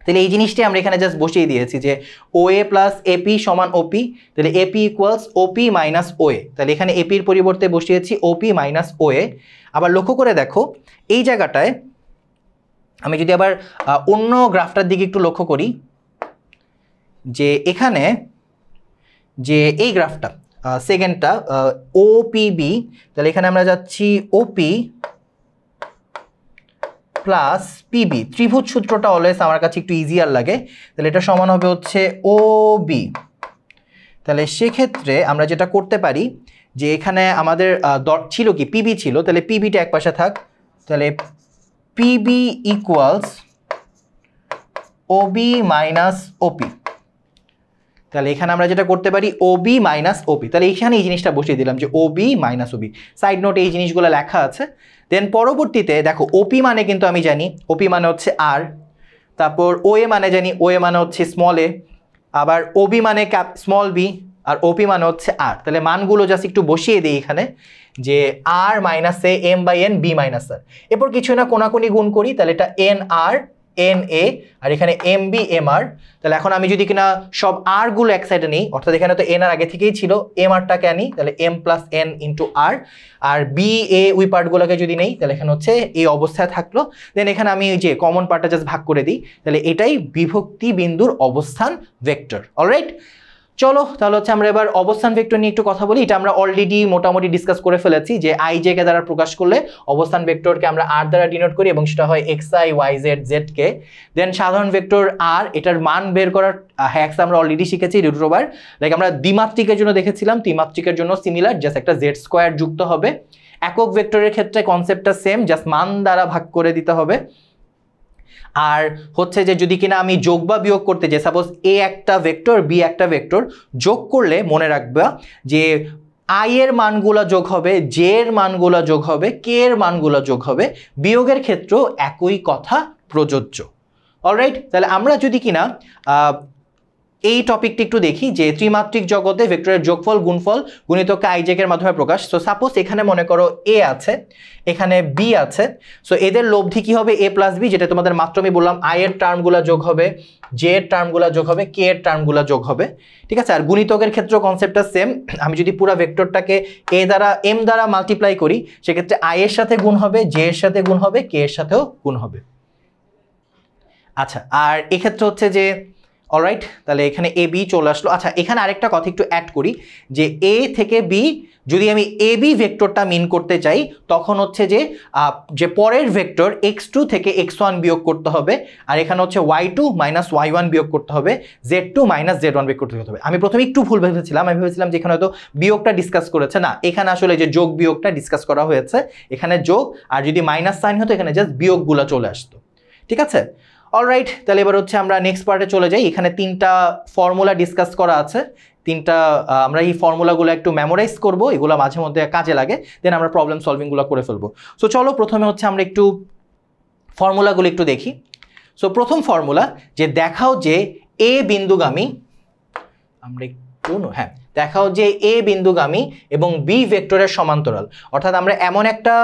তাহলে এই জিনিসটি আমরা এখানে জাস্ট বসিয়ে দিয়েছি যে ও এ প্লাস এপি সমান ওপি, তাহলে এপি ইকুয়ালস ওপি মাইনাস ও এ, তাহলে এখানে এপির পরিবর্তে বসিয়েছি ওপি মাইনাস ও এ। আবার লক্ষ্য করে দেখো এই জায়গাটায় আমি যদি আবার অন্য গ্রাফটার দিকে একটু লক্ষ্য করি, যে এখানে যে এই গ্রাফটা সেকেন্ডটা ওপিবি, তাহলে এখানে আমরা যাচ্ছি ওপি প্লাস পিবি, ত্রিভুজ সূত্রটা অলওয়েজ আমার কাছে একটু ইজিয়ার লাগে, তাহলে এটা সমান হবে হচ্ছে ও বি। তাহলে সেক্ষেত্রে আমরা যেটা করতে পারি যে এখানে আমাদের ছিল কি পিবি ছিল, তাহলে পিবিটা এক পাশে থাক, তাহলে পিবি ইকুয়ালস ওবি মাইনাস ওপি, তাহলে এখানে আমরা যেটা করতে পারি ওবি মাইনাস ওপি, তাহলে এখানে এই জিনিসটা বসিয়ে দিলাম যে ওবি মাইনাস ওবি, সাইড নোটে এই জিনিসগুলো লেখা আছে। দেন পরবর্তীতে দেখো ওপি মানে কিন্তু আমি জানি ওপি মানে হচ্ছে আর, তারপর ও এ মানে জানি ও এ মানে হচ্ছে স্মল এ, আবার ওবি মানে স্মল বি, আর ওপি মানে হচ্ছে আর। তাহলে মানগুলো জাস্ট একটু বসিয়ে দিই এখানে যে r minus a m by n b minus r, এরপর কিছু না কোনাকুনি গুণ করি, তাহলে এটা এন আর এন এ, আর এখানে এম বি এম আর। তাহলে এখন আমি যদি কিনা সব আর গুলো এক সাইডে নিই, অর্থাৎ এখানে তো এন আর আগে থেকেই ছিল, এম আরটাকে আনি, তাহলে M plus N into R, R B A ওই পার্টগুলোকে যদি নেই তাহলে এখানে হচ্ছে এই অবস্থায় থাকলো। দেন এখানে আমি যে কমন পার্টটা জাস্ট ভাগ করে দিই, তাহলে এটাই বিভক্তি বিন্দুর অবস্থান ভেক্টর। অলরাইট, চলো তাহলে হচ্ছে আমরা এবার অবস্থান ভেক্টর নিয়ে একটু কথা বলি। এটা আমরা অলরেডি মোটামুটি ডিসকাস করে ফেলেছি যে আই জে কে দ্বারা প্রকাশ করলে অবস্থান ভেক্টরকে আমরা আর দ্বারা ডিনোট করি এবং সেটা হয় x i y z z কে। দেন সাধারণ ভেক্টর আর, এটার মান বের করার হ্যাক্স আমরা অলরেডি শিখেছি রুট ওভার, লাইক আমরা দ্বিমাত্রিকের জন্য দেখেছিলাম, ত্রিমাত্রিকের জন্য সিমিলার, জাস্ট একটা জেড স্কোয়ার যুক্ত হবে। একক ভেক্টরের ক্ষেত্রে কনসেপ্টটা সেম, জাস্ট মান দ্বারা ভাগ করে দিতে হবে। আর হচ্ছে যে যদি কিনা আমি যোগ বা বিয়োগ করতে যাই, সাপোজ এ একটা ভেক্টর বি একটা ভেক্টর, যোগ করলে মনে রাখবা যে আই এর মানগুলো যোগ হবে, জে এর মানগুলো যোগ হবে, কে এর মানগুলো যোগ হবে, বিয়োগের ক্ষেত্রেও একই কথা প্রযোজ্য। অলরাইট, তাহলে আমরা যদি কিনা এই টপিকটি একটু দেখি যে ত্রিমাত্রিক জগতে ভেক্টরের যোগফল গুণফল গুণিতককে আইজেকের মাধ্যমে প্রকাশ। সো সাপোজ এখানে মনে করো এ আছে, এখানে বি আছে, সো এদের লব্ধি কি হবে এ প্লাস বি, যেটা তোমাদের মাত্র আমি বললাম আই এর টার্মগুলো যোগ হবে, জে এর টার্মগুলো যোগ হবে, কে এর টার্মগুলো যোগ হবে, ঠিক আছে। আর গুণিতকের ক্ষেত্রে কনসেপ্টটা সেম, আমি যদি পুরো ভেক্টরটাকে এ দ্বারা এম দ্বারা মাল্টিপ্লাই করি সেক্ষেত্রে আই এর সাথে গুণ হবে, জে এর সাথে গুণ হবে, কে এর সাথেও গুণ হবে। আচ্ছা, আর এক্ষেত্রে হচ্ছে যে অলরাইট, তাহলে এখানে এ বি চলে আসলো। আচ্ছা, এখানে আরেকটা কথা একটু অ্যাড করি যে এ থেকে বি যদি আমি এ বি ভেক্টরটা মিন করতে চাই তখন হচ্ছে যে পরের ভেক্টর x2 থেকে x1 বিয়োগ করতে হবে, আর এখানে হচ্ছে y2 মাইনাস y1 বিয়োগ করতে হবে, z2 মাইনাস z1 বিয়োগ করতে হবে। আমি প্রথমে একটু ভুল ভেবেছিলাম, আমি ভেবেছিলাম যে এখানে হয়তো বিয়োগটা ডিসকাস করেছে, না, এখানে আসলে যে যোগ বিয়োগটা ডিসকাস করা হয়েছে, এখানে যোগ, আর যদি মাইনাস সাইন হতো এখানে জাস্ট বিয়োগগুলো চলে আসতো। ঠিক আছে, অলরাইট, তাহলে এবার হচ্ছে আমরা নেক্সট পার্টে চলে যাই। এখানে 3টা ফর্মুলা ডিসকাস করা আছে, 3টা আমরা এই ফর্মুলাগুলো একটু মেমোরাইজ করব, এগুলো মাঝে মধ্যে কাজে লাগে, দেন আমরা প্রবলেম সলভিংগুলো করে ফেলবো। সো চলো প্রথমে হচ্ছে আমরা একটু ফর্মুলাগুলো একটু দেখি। সো প্রথম ফর্মুলা, যে দেখাও যে এ বিন্দুগামী, আমরা একটু দেখাও যে এ বিন্দুগামী এবং বি ভেক্টরের সমান্তরাল। অর্থাৎ আমরা এমন একটা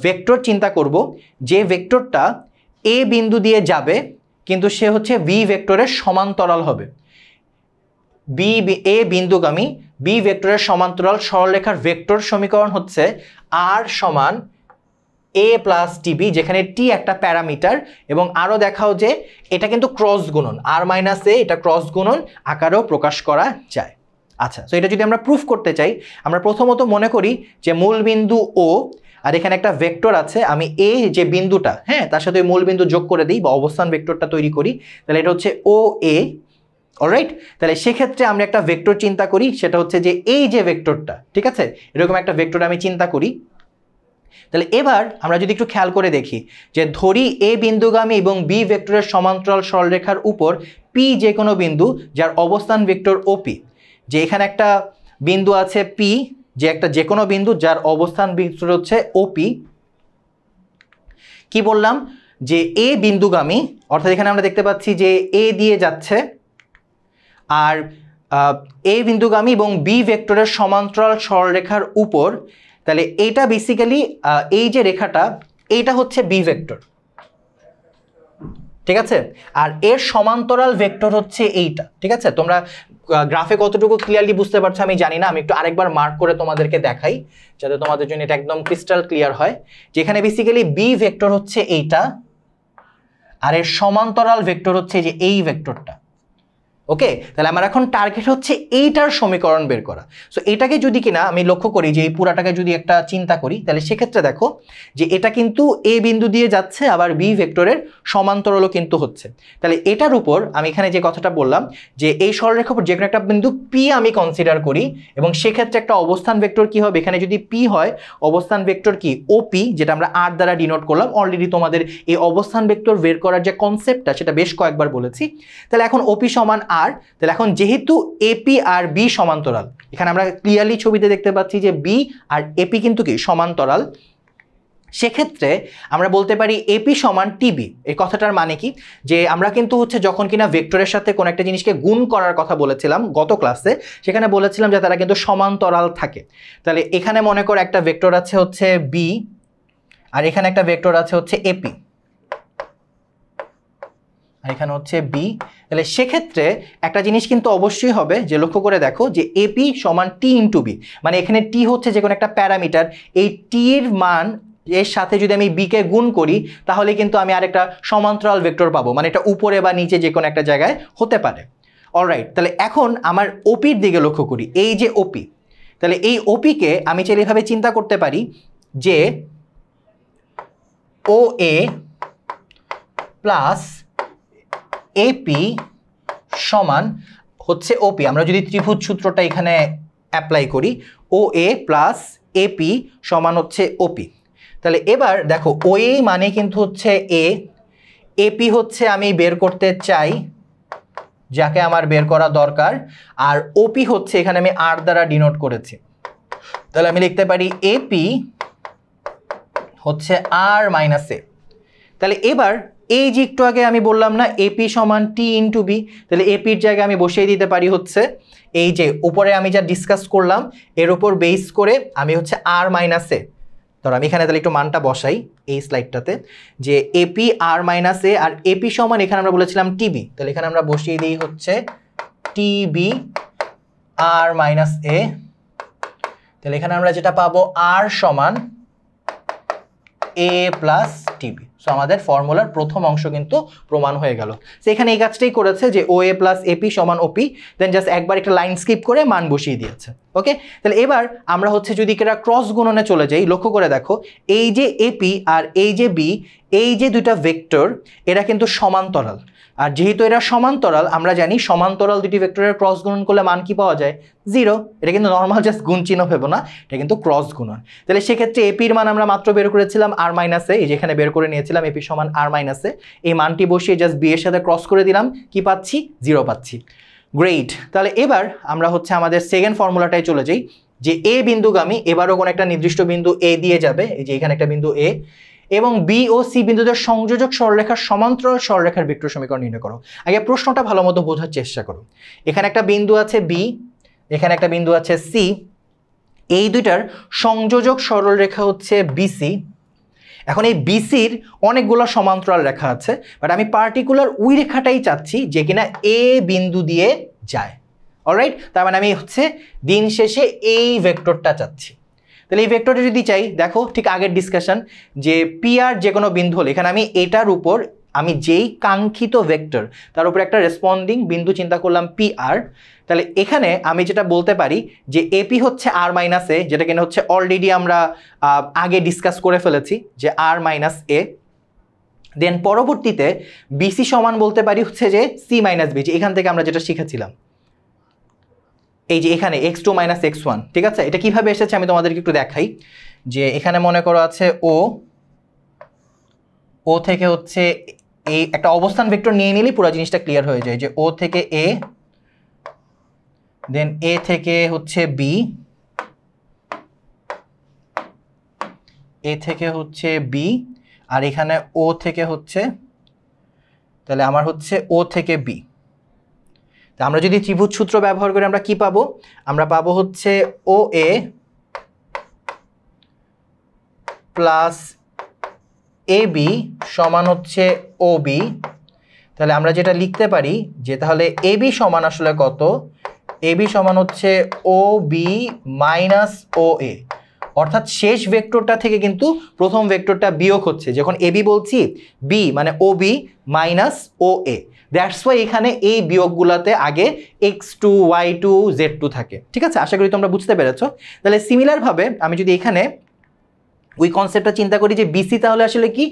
ভেক্টর চিন্তা করব যে ভেক্টরটা এ বিন্দু দিয়ে যাবে কিন্তু সে হচ্ছে বি ভেক্টরের সমান্তরাল হবে। এ বিন্দুগামী বি ভেক্টরের সমান্তরাল সরলরেখার ভেক্টর সমীকরণ হচ্ছে আর সমান এ প্লাস টিবি, যেখানে টি একটা প্যারামিটার, এবং আরও দেখাও যে এটা কিন্তু ক্রস গুণন, আর মাইনাস এ এটা ক্রস গুণন আকারেও প্রকাশ করা যায়। আচ্ছা, তো এটা যদি আমরা প্রুফ করতে চাই, আমরা প্রথমত মনে করি যে মূল বিন্দু ও, আর এখানে একটা ভেক্টর আছে, আমি এ যে বিন্দুটা তার সাথে মূল বিন্দু যোগ করে দিই বা অবস্থান ভেক্টরটা তৈরি করি, তাহলে এটা হচ্ছে ও এ। অলরাইট, তাহলে সেক্ষেত্রে আমরা একটা ভেক্টর চিন্তা করি, সেটা হচ্ছে যে এই যে ভেক্টরটা, ঠিক আছে, এরকম একটা ভেক্টর আমি চিন্তা করি। তাহলে এবার আমরা যদি একটু খেয়াল করে দেখি যে ধরি এ বিন্দুগামী এবং বি ভেক্টরের সমান্তরাল সরলরেখার উপর পি যে কোনো বিন্দু যার অবস্থান ভেক্টর ওপি, যে এখানে একটা বিন্দু আছে পি, যে কোনো বিন্দু যার অবস্থান ভেক্টর হচ্ছে ওপি। কি বললাম, যে এ বিন্দুগামী, অর্থাৎ এখানে আমরা দেখতে পাচ্ছি যে এ দিয়ে যাচ্ছে, আর এ বিন্দুগামী এবং বি ভেক্টরের সমান্তরাল সরলরেখার উপর, তাহলে এইটা বেসিক্যালি এই যে রেখাটা এইটা হচ্ছে বি ভেক্টর, ঠিক আছে, আর এর সমান্তরাল ভেক্টর হচ্ছে এইটা। ঠিক আছে, তোমরা গ্রাফে কতটুকু ক্লিয়ারলি বুঝতে পারছো আমি জানি না, আমি একটু আরেকবার মার্ক করে তোমাদেরকে দেখাই যাতে তোমাদের জন্য এটা একদম ক্রিস্টাল ক্লিয়ার হয়। যেখানে বেসিক্যালি বি ভেক্টর হচ্ছে এইটা, আর এর সমান্তরাল ভেক্টর হচ্ছে যে এই ভেক্টরটা। ওকে, তাহলে আমার এখন টার্গেট হচ্ছে এইটার সমীকরণ বের করা। সো এটাকে যদি কিনা আমি লক্ষ্য করি যে এই পুরাটাকে যদি একটা চিন্তা করি, তাহলে সেক্ষেত্রে দেখো যে এটা কিন্তু এ বিন্দু দিয়ে যাচ্ছে, আবার বি ভেক্টরের সমান্তরালও কিন্তু হচ্ছে। তাহলে এটার উপর আমি এখানে যে কথাটা বললাম যে এই সরলরেখার উপর যে কোনো একটা বিন্দু পি আমি কনসিডার করি, এবং সেক্ষেত্রে একটা অবস্থান ভেক্টর কি হবে, এখানে যদি পি হয় অবস্থান ভেক্টর কি ওপি, যেটা আমরা আর দ্বারা ডিনোট করলাম। অলরেডি তোমাদের এই অবস্থান ভেক্টর বের করার যে কনসেপ্টটা সেটা বেশ কয়েকবার বলেছি। তাহলে এখন ওপি সমান আর, তাহলে এখন যেহেতু এপি আর বি সমান্তরাল, এখানে আমরা ক্লিয়ারলি ছবিতে দেখতে পাচ্ছি যে বি আর এপি কিন্তু কি সমান্তরাল, সেক্ষেত্রে আমরা বলতে পারি এপি সমান টিবি। এই কথাটার মানে কি, যে আমরা কিন্তু হচ্ছে যখন কিনা ভেক্টরের সাথে কোনো একটা জিনিসকে গুণ করার কথা বলেছিলাম গত ক্লাসে, সেখানে বলেছিলাম যে তারা কিন্তু সমান্তরাল থাকে। তাহলে এখানে মনে করো একটা ভেক্টর আছে হচ্ছে বি, আর এখানে একটা ভেক্টর আছে হচ্ছে এপি, আর এখানে হচ্ছে বি। তাহলে সেক্ষেত্রে একটা জিনিস কিন্তু অবশ্যই হবে, যে লক্ষ্য করে দেখো যে এপি সমান টি ইন্টু বি, মানে এখানে টি হচ্ছে যে কোনো একটা প্যারামিটার, এই টির মান এর সাথে যদি আমি বিকে গুণ করি তাহলে কিন্তু আমি আরেকটা সমান্তরাল ভেক্টর পাবো, মানে এটা উপরে বা নিচে যে কোনো একটা জায়গায় হতে পারে। অলরাইট, তাহলে এখন আমার ওপির দিকে লক্ষ্য করি, এই যে ওপি, তাহলে এই ওপিকে আমি চাইলে এভাবে চিন্তা করতে পারি যে ও এ প্লাস এপি সমান হচ্ছে ওপি। আমরা যদি ত্রিভুজ সূত্রটা এখানে অ্যাপ্লাই করি, ও এ প্লাস এপি সমান হচ্ছে ওপি। তাহলে এবার দেখো ও এ মানে কিন্তু হচ্ছে এ, এপি হচ্ছে আমি বের করতে চাই, যাকে আমার বের করা দরকার, আর ওপি হচ্ছে এখানে আমি আর দ্বারা ডিনোট করেছি। তাহলে আমি লিখতে পারি এপি হচ্ছে আর মাইনাস এ। তাহলে এবার এই যে একটু আগে আমি বললাম না এপি সমান টি ইন্টু বি, তাহলে এপির জায়গায় আমি বসিয়ে দিতে পারি হচ্ছে এই যে উপরে আমি যা ডিসকাস করলাম এর উপর বেস করে আমি হচ্ছে আর মাইনাস এ, ধরো আমি এখানে তাহলে একটু মানটা বসাই এই স্লাইডটাতে, যে এপি আর মাইনাস এ, আর এপি সমান এখানে আমরা বলেছিলাম টিবি, তাহলে এখানে আমরা বসিয়ে দিই হচ্ছে টিবি আর মাইনাস এ। তাহলে এখানে আমরা যেটা পাবো আর সমান এ প্লাস টিবি। সো আমাদের ফর্মুলার প্রথম অংশ কিন্তু প্রমাণ হয়ে গেল। সো এখানে এই কাজটাই করেছে যে OA প্লাস AP সমান OP, দেন জাস্ট একবার একটা লাইন স্কিপ করে মান বসিয়ে দিয়েছে। ওকে, তাহলে এবার আমরা হচ্ছে যদি এরা ক্রস গুণনে চলে যাই, লক্ষ্য করে দেখো এই যে AP আর এই যে B, এই যে দুইটা ভেক্টর এরা কিন্তু সমান্তরাল, আর যেহেতু এরা সমান্তরাল আমরা জানি সমান্তরাল দুটি ভেক্টরের ক্রস গুণন করলে মান কি পাওয়া যায়? 0। এটা কিন্তু নর্মাল জাস্ট গুণ চিহ্ন ভেবো না, এটা কিন্তু ক্রস গুণন। তাহলে সেক্ষেত্রে এপির মান আমরা মাত্র বের করেছিলাম আর মাইনাসে, এই যেখানে বের করে নিয়েছিলাম এপি সমান আর মাইনাসে, এই মানটি বসিয়ে জাস্ট বি এর সাথে ক্রস করে দিলাম, কি পাচ্ছি? 0 পাচ্ছি। গ্রেট। তাহলে এবার আমরা হচ্ছে আমাদের সেকেন্ড ফর্মুলাটায় চলে যাই, যে এ বিন্দুগামী এবারও কোনো একটা নির্দিষ্ট বিন্দু এ দিয়ে যাবে, এই যে এখানে একটা বিন্দু এ, এবং বি ও সি বিন্দুদের সংযোজক সরলরেখার সমান্তরাল সরলরেখার ভেক্টর সমীকরণ নির্ণয় করো। আগে প্রশ্নটা ভালো মতো বোঝার চেষ্টা করো। এখানে একটা বিন্দু আছে বি, এখানে একটা বিন্দু আছে সি, এই দুইটার সংযোজক সরলরেখা হচ্ছে বিসি। এখন এই বিসির অনেকগুলো সমান্তরাল রেখা আছে, বাট আমি পার্টিকুলার ওই রেখাটাই চাচ্ছি যে কিনা এ বিন্দু দিয়ে যায়। অলরাইট, তার মানে আমি হচ্ছে দিন শেষে এই ভেক্টরটা চাচ্ছি। তাহলে এই ভেক্টরটা যদি চাই, দেখো ঠিক আগের ডিসকাশন যে পি আর যে কোনো বিন্দু হলে এখানে আমি এটার উপর আমি যেই কাঙ্ক্ষিত ভেক্টর তার উপর একটা রেসপন্ডিং বিন্দু চিন্তা করলাম পি আর, তাহলে এখানে আমি যেটা বলতে পারি যে এপি হচ্ছে আর মাইনাস এ, যেটা কিনা হচ্ছে অলরেডি আমরা আগে ডিসকাস করে ফেলেছি যে আর মাইনাস এ। দেন পরবর্তীতে বিসি সমান বলতে পারি হচ্ছে যে সি মাইনাস বি, যে এখান থেকে আমরা যেটা শিখেছিলাম এই যে এখানে x2 মাইনাস x1। ঠিক আছে, এটা কিভাবে এসেছে আমি তোমাদেরকে একটু দেখাই। যে এখানে মনে করো আছে ও থেকে হচ্ছে এই একটা অবস্থান ভেক্টর নিয়ে নিলেই পুরো জিনিসটা ক্লিয়ার হয়ে যায়, যে ও থেকে এ, দেন এ থেকে হচ্ছে বি, এ থেকে হচ্ছে বি, আর এখানে ও থেকে হচ্ছে, তাহলে আমার হচ্ছে ও থেকে বি। আমরা যদি ত্রিভুজ সূত্র ব্যবহার করে আমরা কি পাবো? আমরা পাবো হচ্ছে ও এ প্লাস এ বি সমান হচ্ছে ও বি। তাহলে আমরা যেটা লিখতে পারি যে তাহলে এ বি সমান আসলে কত? এ বি সমান হচ্ছে ও বি মাইনাস ও এ, অর্থাৎ শেষ ভেক্টরটা থেকে কিন্তু প্রথম ভেক্টরটা বিয়োগ হচ্ছে। যখন এ বি বলছি, বি মানে O B minus O A, that's y এখানে এই বিয়োগগুলোতে আগে x2 y2 z2 থাকে। ঠিক আছে, আশা করি তোমরা বুঝতে পেরেছো। তাহলে সিমিলারভাবে আমি যদি এখানে ওই কনসেপ্টটা চিন্তা করি যে বিসি তাহলে আসলে কি,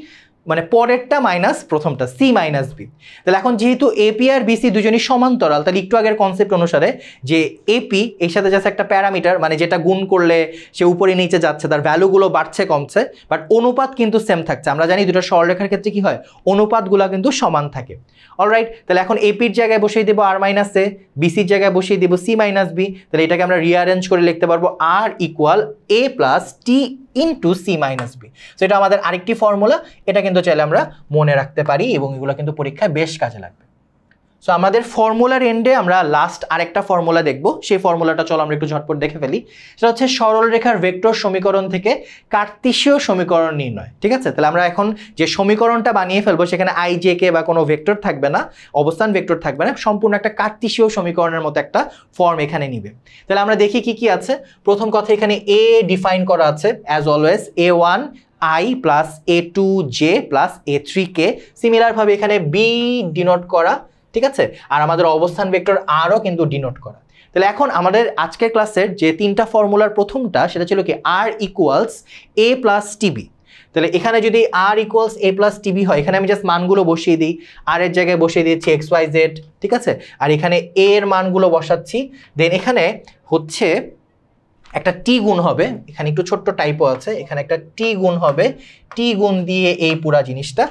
মানে পরেরটা মাইনাস প্রথমটা, সি মাইনাস বি। তাহলে এখন যেহেতু এপি আর বিসি দুজনই সমান্তরাল, তাহলে একটু আগের কনসেপ্ট অনুসারে যে এপি এর সাথে জাস্ট একটা প্যারামিটার, মানে যেটা গুণ করলে সে উপরে নিচে যাচ্ছে, তার ভ্যালুগুলো বাড়ছে কমছে, বাট অনুপাত কিন্তু সেম থাকছে। আমরা জানি দুটো সরলরেখার ক্ষেত্রে কি হয়, অনুপাতগুলো কিন্তু সমান থাকে। অলরাইট, তাহলে এখন এপির জায়গায় বসিয়ে দেবো আর মাইনাস এ, বিসির জায়গায় বসিয়ে দেবো সি মাইনাস বি। তাহলে এটাকে আমরা রিঅ্যারেঞ্জ করে লিখতে পারবো r equal a plus t into c minus b. So এটা আমাদের আরেকটি ফর্মুলা, এটা কিন্তু চাইলে আমরা মনে রাখতে পারি এবং এগুলো কিন্তু পরীক্ষায় বেশ কাজে লাগবে। সো আমাদের ফর্মুলার এন্ডে আমরা লাস্ট আরেকটা ফর্মুলা দেখব, সেই ফর্মুলাটা চলো আমরা একটু ঝটপট দেখে ফেলি। সেটা হচ্ছে সরলরেখার ভেক্টর সমীকরণ থেকে কার্তেশীয় সমীকরণ নির্ণয়। ঠিক আছে, তাহলে আমরা এখন যে সমীকরণটা বানিয়ে ফেলবো সেখানে আই জে কে বা কোনো ভেক্টর থাকবে না, অবস্থান ভেক্টর থাকবে না, সম্পূর্ণ একটা কার্তেশীয় সমীকরণের মতো একটা ফর্ম এখানে নিবে। তাহলে আমরা দেখি কি কি আছে। প্রথম কথা, এখানে এ ডিফাইন করা আছে as always a1 i plus a2 j plus a3 k। সিমিলারভাবে এখানে বি ডিনোট করা, ঠিক আছে, আর আমাদের অবস্থান ভেক্টর আরও কিন্তু ডিনোট করা। তাহলে এখন আমাদের আজকের ক্লাসের যে তিনটা ফর্মুলার প্রথমটা সেটা ছিল কি আর ইকুয়ালস এ প্লাস টিবি। তাহলে এখানে যদি আর ইকুয়ালস এ প্লাস টিবি হয়, এখানে আমি জাস্ট মানগুলো বসিয়ে দিই, আর এর জায়গায় বসিয়ে দিচ্ছি এক্স ওয়াই জেড, ঠিক আছে, আর এখানে এ এর মানগুলো বসাচ্ছি। দেন এখানে হচ্ছে একটা টি গুণ হবে, এখানে একটু ছোট্ট টাইপও আছে, এখানে একটা টি গুণ হবে, টি গুণ দিয়ে এই পুরা জিনিসটা,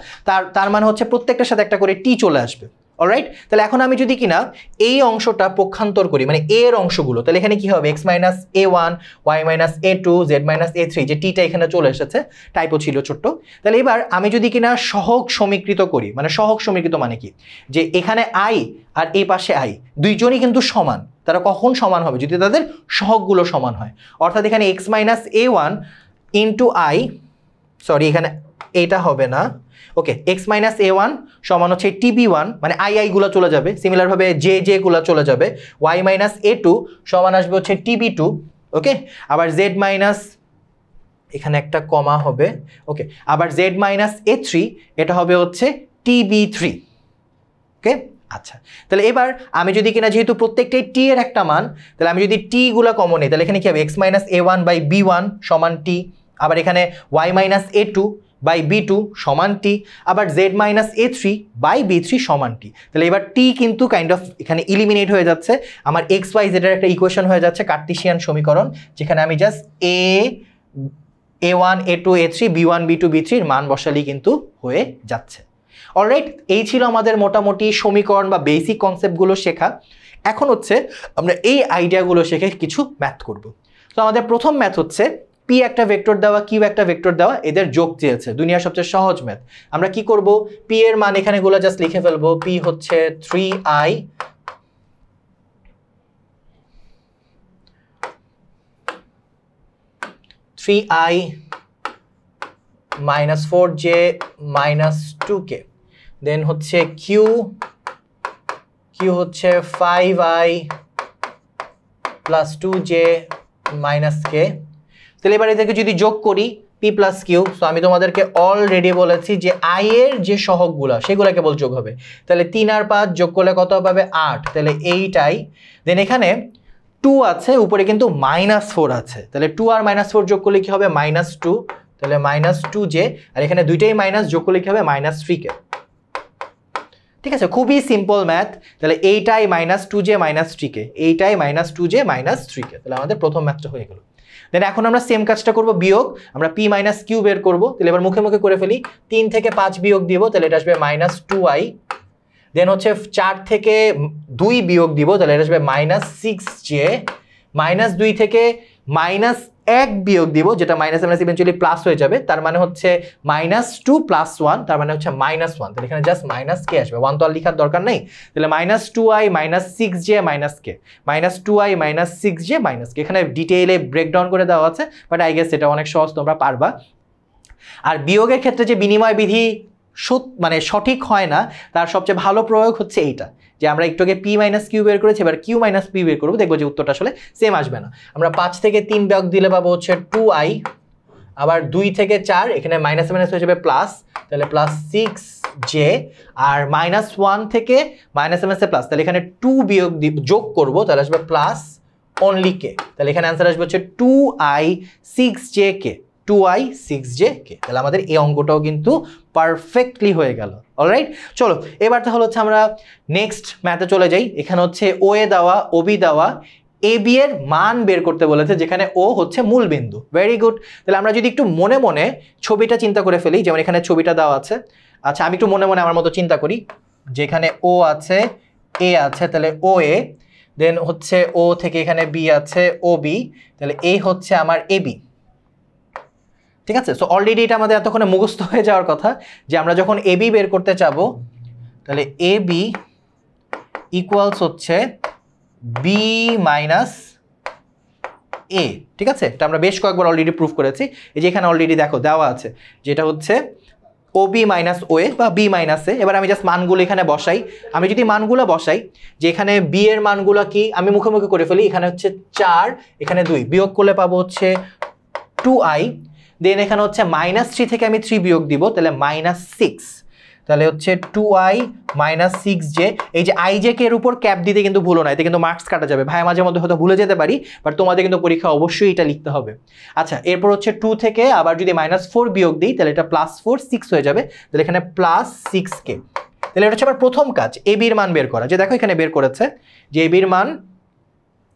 তার মানে হচ্ছে প্রত্যেকটার সাথে একটা করে টি চলে আসবে। অলরাইট, তাহলে এখন আমি যদি কিনা এই অংশটা পক্ষান্তর করি, মানে এর অংশগুলো, তাহলে এখানে কি হবে X minus A one, Y minus A two, Z minus A three, যে টিটা এখানে চলে এসেছে, টাইপও ছিল ছোট্ট। তাহলে এবার আমি যদি কিনা সহগ সমীকৃত করি, মানে সহগ সমীকৃত মানে কি, যে এখানে আই আর এই পাশে আই দুইজনই কিন্তু সমান। তারা কখন সমান হবে? যদি তাদের সহগগুলো সমান হয়। অর্থাৎ এখানে x minus A one into I, sorry এখানে এটা হবে না, ওকে, এক্স মাইনাস এ ওয়ান সমান হচ্ছে টিবি ওয়ান, মানে আই আই গুলো চলে যাবে, সিমিলারভাবে জে জে গুলো চলে যাবে, ওয়াই মাইনাস এ টু সমান আসবে হচ্ছে টিবি টু, ওকে, আবার জেড মাইনাস এখানে একটা কমা হবে, ওকে। আবার জেড মাইনাস এ থ্রি, এটা হবে হচ্ছে TB3, ওকে। আচ্ছা, তাহলে এবার আমি যদি কিনা যেহেতু প্রত্যেকটাই টি এর একটা মান, তাহলে আমি যদি টি গুলা কমন নিই তাহলে এখানে কি হবে X minus A one by B one সমান টি, আবার এখানে Y minus A two by B two সমান টি, আবার Z minus A three by B three সমান টি। তাহলে এবার টি কিন্তু কাইন্ড অফ এখানে ইলিমিনেট হয়ে যাচ্ছে, আমার এক্স ওয়াই জেডের একটা ইকুয়েশন হয়ে যাচ্ছে, কার্টেশিয়ান সমীকরণ, যেখানে আমি just A one A two A three B one B two B থ্রির মান বসালেই কিন্তু হয়ে যাচ্ছে। অলরাইট, এই ছিল আমাদের মোটামুটি সমীকরণ বা বেসিক কনসেপ্টগুলো শেখা। এখন হচ্ছে আমরা এই আইডিয়াগুলো শিখে কিছু ম্যাথ করব। তো আমাদের প্রথম ম্যাথ হচ্ছে পি একটা ভেক্টর দেওয়া, কিউ একটা ভেক্টর দেওয়া, এদের যোগ চেয়েছে, দুনিয়ার সবচেয়ে সহজ ম্যাথ। আমরা কি করব, পি এর মান এখানে গুলো জাস্ট লিখে ফেলবো, পি হচ্ছে 3i minus 4j minus 2k, দেন হচ্ছে কিউ হচ্ছে 5i plus 2j minus k। তাহলে এবার এদেরকে যদি যোগ করি p plus q, তো আমি তোমাদেরকে অলরেডি বলেছি যে i এর যে সহগগুলো সেগুলো কেবল যোগ হবে। তাহলে 3 আর 5 যোগ করলে কত পাবে 8, তাহলে এইটাই। দেন এখানে 2 আছে, উপরে কিন্তু -4 আছে, তাহলে 2 আর -4 যোগ করলে কি হবে -2, তাহলে -2j, আর এখানে দুইটাই মাইনাস, যোগ করলে কি হবে -3k। ঠিক আছে, খুবই সিম্পল ম্যাথ। তাহলে এইটাই -2j -3k, এইটাই -2j -3k, তাহলে আমাদের প্রথম ম্যাথটা হয়ে গেল। দেন এখন আমরা সেম কাজটা করব, বিয়োগ। আমরা p মাইনাস কিউ বের করব, তাহলে এবার মুখে মুখে করে ফেলি, 3 থেকে 5 বিয়োগ দিব, তাহলে এটা আসবে -2i। দেন হচ্ছে 4 থেকে 2 বিয়োগ দিব, তাহলে এটা আসবে -6j, -2 থেকে -1 বিয়োগ দিব, যেটা মাইনাস ইভেনচুয়ালি প্লাস হয়ে যাবে, তার মানে হচ্ছে -2 + 1, তার মানে হচ্ছে -1, তাহলে এখানে জাস্ট -k আসবে, 1 তো আর লেখার দরকার নেই। তাহলে -2i -6j -k, -2i -6j -k, এখানে ডিটেইলে ব্রেকডাউন করে দেওয়া আছে, বাট আই গেস এটা অনেক সহজ, তোমরা পারবা। আর বিয়োগের ক্ষেত্রে যে বিনিময় বিধি মানে সঠিক হয় না, তার সবচেয়ে ভালো প্রয়োগ হচ্ছে এইটা, যে আমরা একটু আগে p মাইনাস কিউ বের করেছি, এবার q মাইনাস p বের করবো, দেখবো যে উত্তরটা আসলে সেম আসবে না। আমরা 5 থেকে 3 বিয়োগ দিলে পাবো হচ্ছে 2i, আবার 2 থেকে 4 এখানে মাইনাস মাইনাস হয়ে যাবে প্লাস, তাহলে +6j, আর -1 থেকে মাইনাস মাইনাসে প্লাস, তাহলে এখানে 2 বিয়োগ যোগ করবো, তাহলে আসবে প্লাস অনলি k, তাহলে এখানে অ্যান্সার আসবে হচ্ছে 2i 6jk, 2i 6jk। তাহলে আমাদের এই অঙ্কটাও কিন্তু পারফেক্টলি হয়ে গেল। অলরাইট, চলো এবার তাহলে হচ্ছে আমরা নেক্সট ম্যাথে চলে যাই। এখানে হচ্ছে ও এ দেওয়া, ওবি দেওয়া, এ বি এর মান বের করতে বলেছে, যেখানে ও হচ্ছে মূল বিন্দু। Very good. তাহলে আমরা যদি একটু মনে মনে ছবিটা চিন্তা করে ফেলি, যেমন এখানে ছবিটা দেওয়া আছে। আচ্ছা, আমি একটু মনে মনে আমার মতো চিন্তা করি, যেখানে ও আছে, এ আছে, তাহলে ও এ, দেন হচ্ছে ও থেকে এখানে বি আছে, ও বি, তাহলে এই হচ্ছে আমার এ বি। ঠিক আছে, সো অলরেডি এটা আমাদের এতক্ষণে মুখস্থ হয়ে যাওয়ার কথা, যে আমরা যখন এ বি বের করতে চাবো, তাহলে এ বি ইকুয়ালস হচ্ছে বি মাইনাস এ। ঠিক আছে, এটা আমরা বেশ কয়েকবার অলরেডি প্রুফ করেছি। এই যে এখানে অলরেডি দেখো দেওয়া আছে, যেটা হচ্ছে ও বি মাইনাস ও এ বা বি মাইনাস এ। এবার আমি জাস্ট মানগুলো এখানে বসাই। আমি যদি মানগুলো বসাই, যে এখানে বি এর মানগুলো কি আমি মুখে মুখে করে ফেলি, এখানে হচ্ছে 4, এখানে 2, বিয়োগ করলে পাবো হচ্ছে 2i। দেন এখানে হচ্ছে -3 থেকে আমি 3 বিয়োগ দিব, তাহলে -6, তাহলে হচ্ছে 2i -6j। এই যে i j কে এর উপর ক্যাপ দিতে কিন্তু ভুলো না, এতে কিন্তু মার্কস কাটা যাবে। ভাই মাঝে মধ্যে হয়তো ভুলে যেতে পারি, বাট তোমাদের কিন্তু পরীক্ষা অবশ্যই এটা লিখতে হবে। আচ্ছা, এরপর হচ্ছে 2 থেকে আবার যদি -4 বিয়োগ দিই, তাহলে এটা +4 6 হয়ে যাবে, তাহলে এখানে +6k। তাহলে এটা হচ্ছে আমার প্রথম কাজ, এ বির মান বের করা। যে দেখো এখানে বের করেছে যে এ বির মান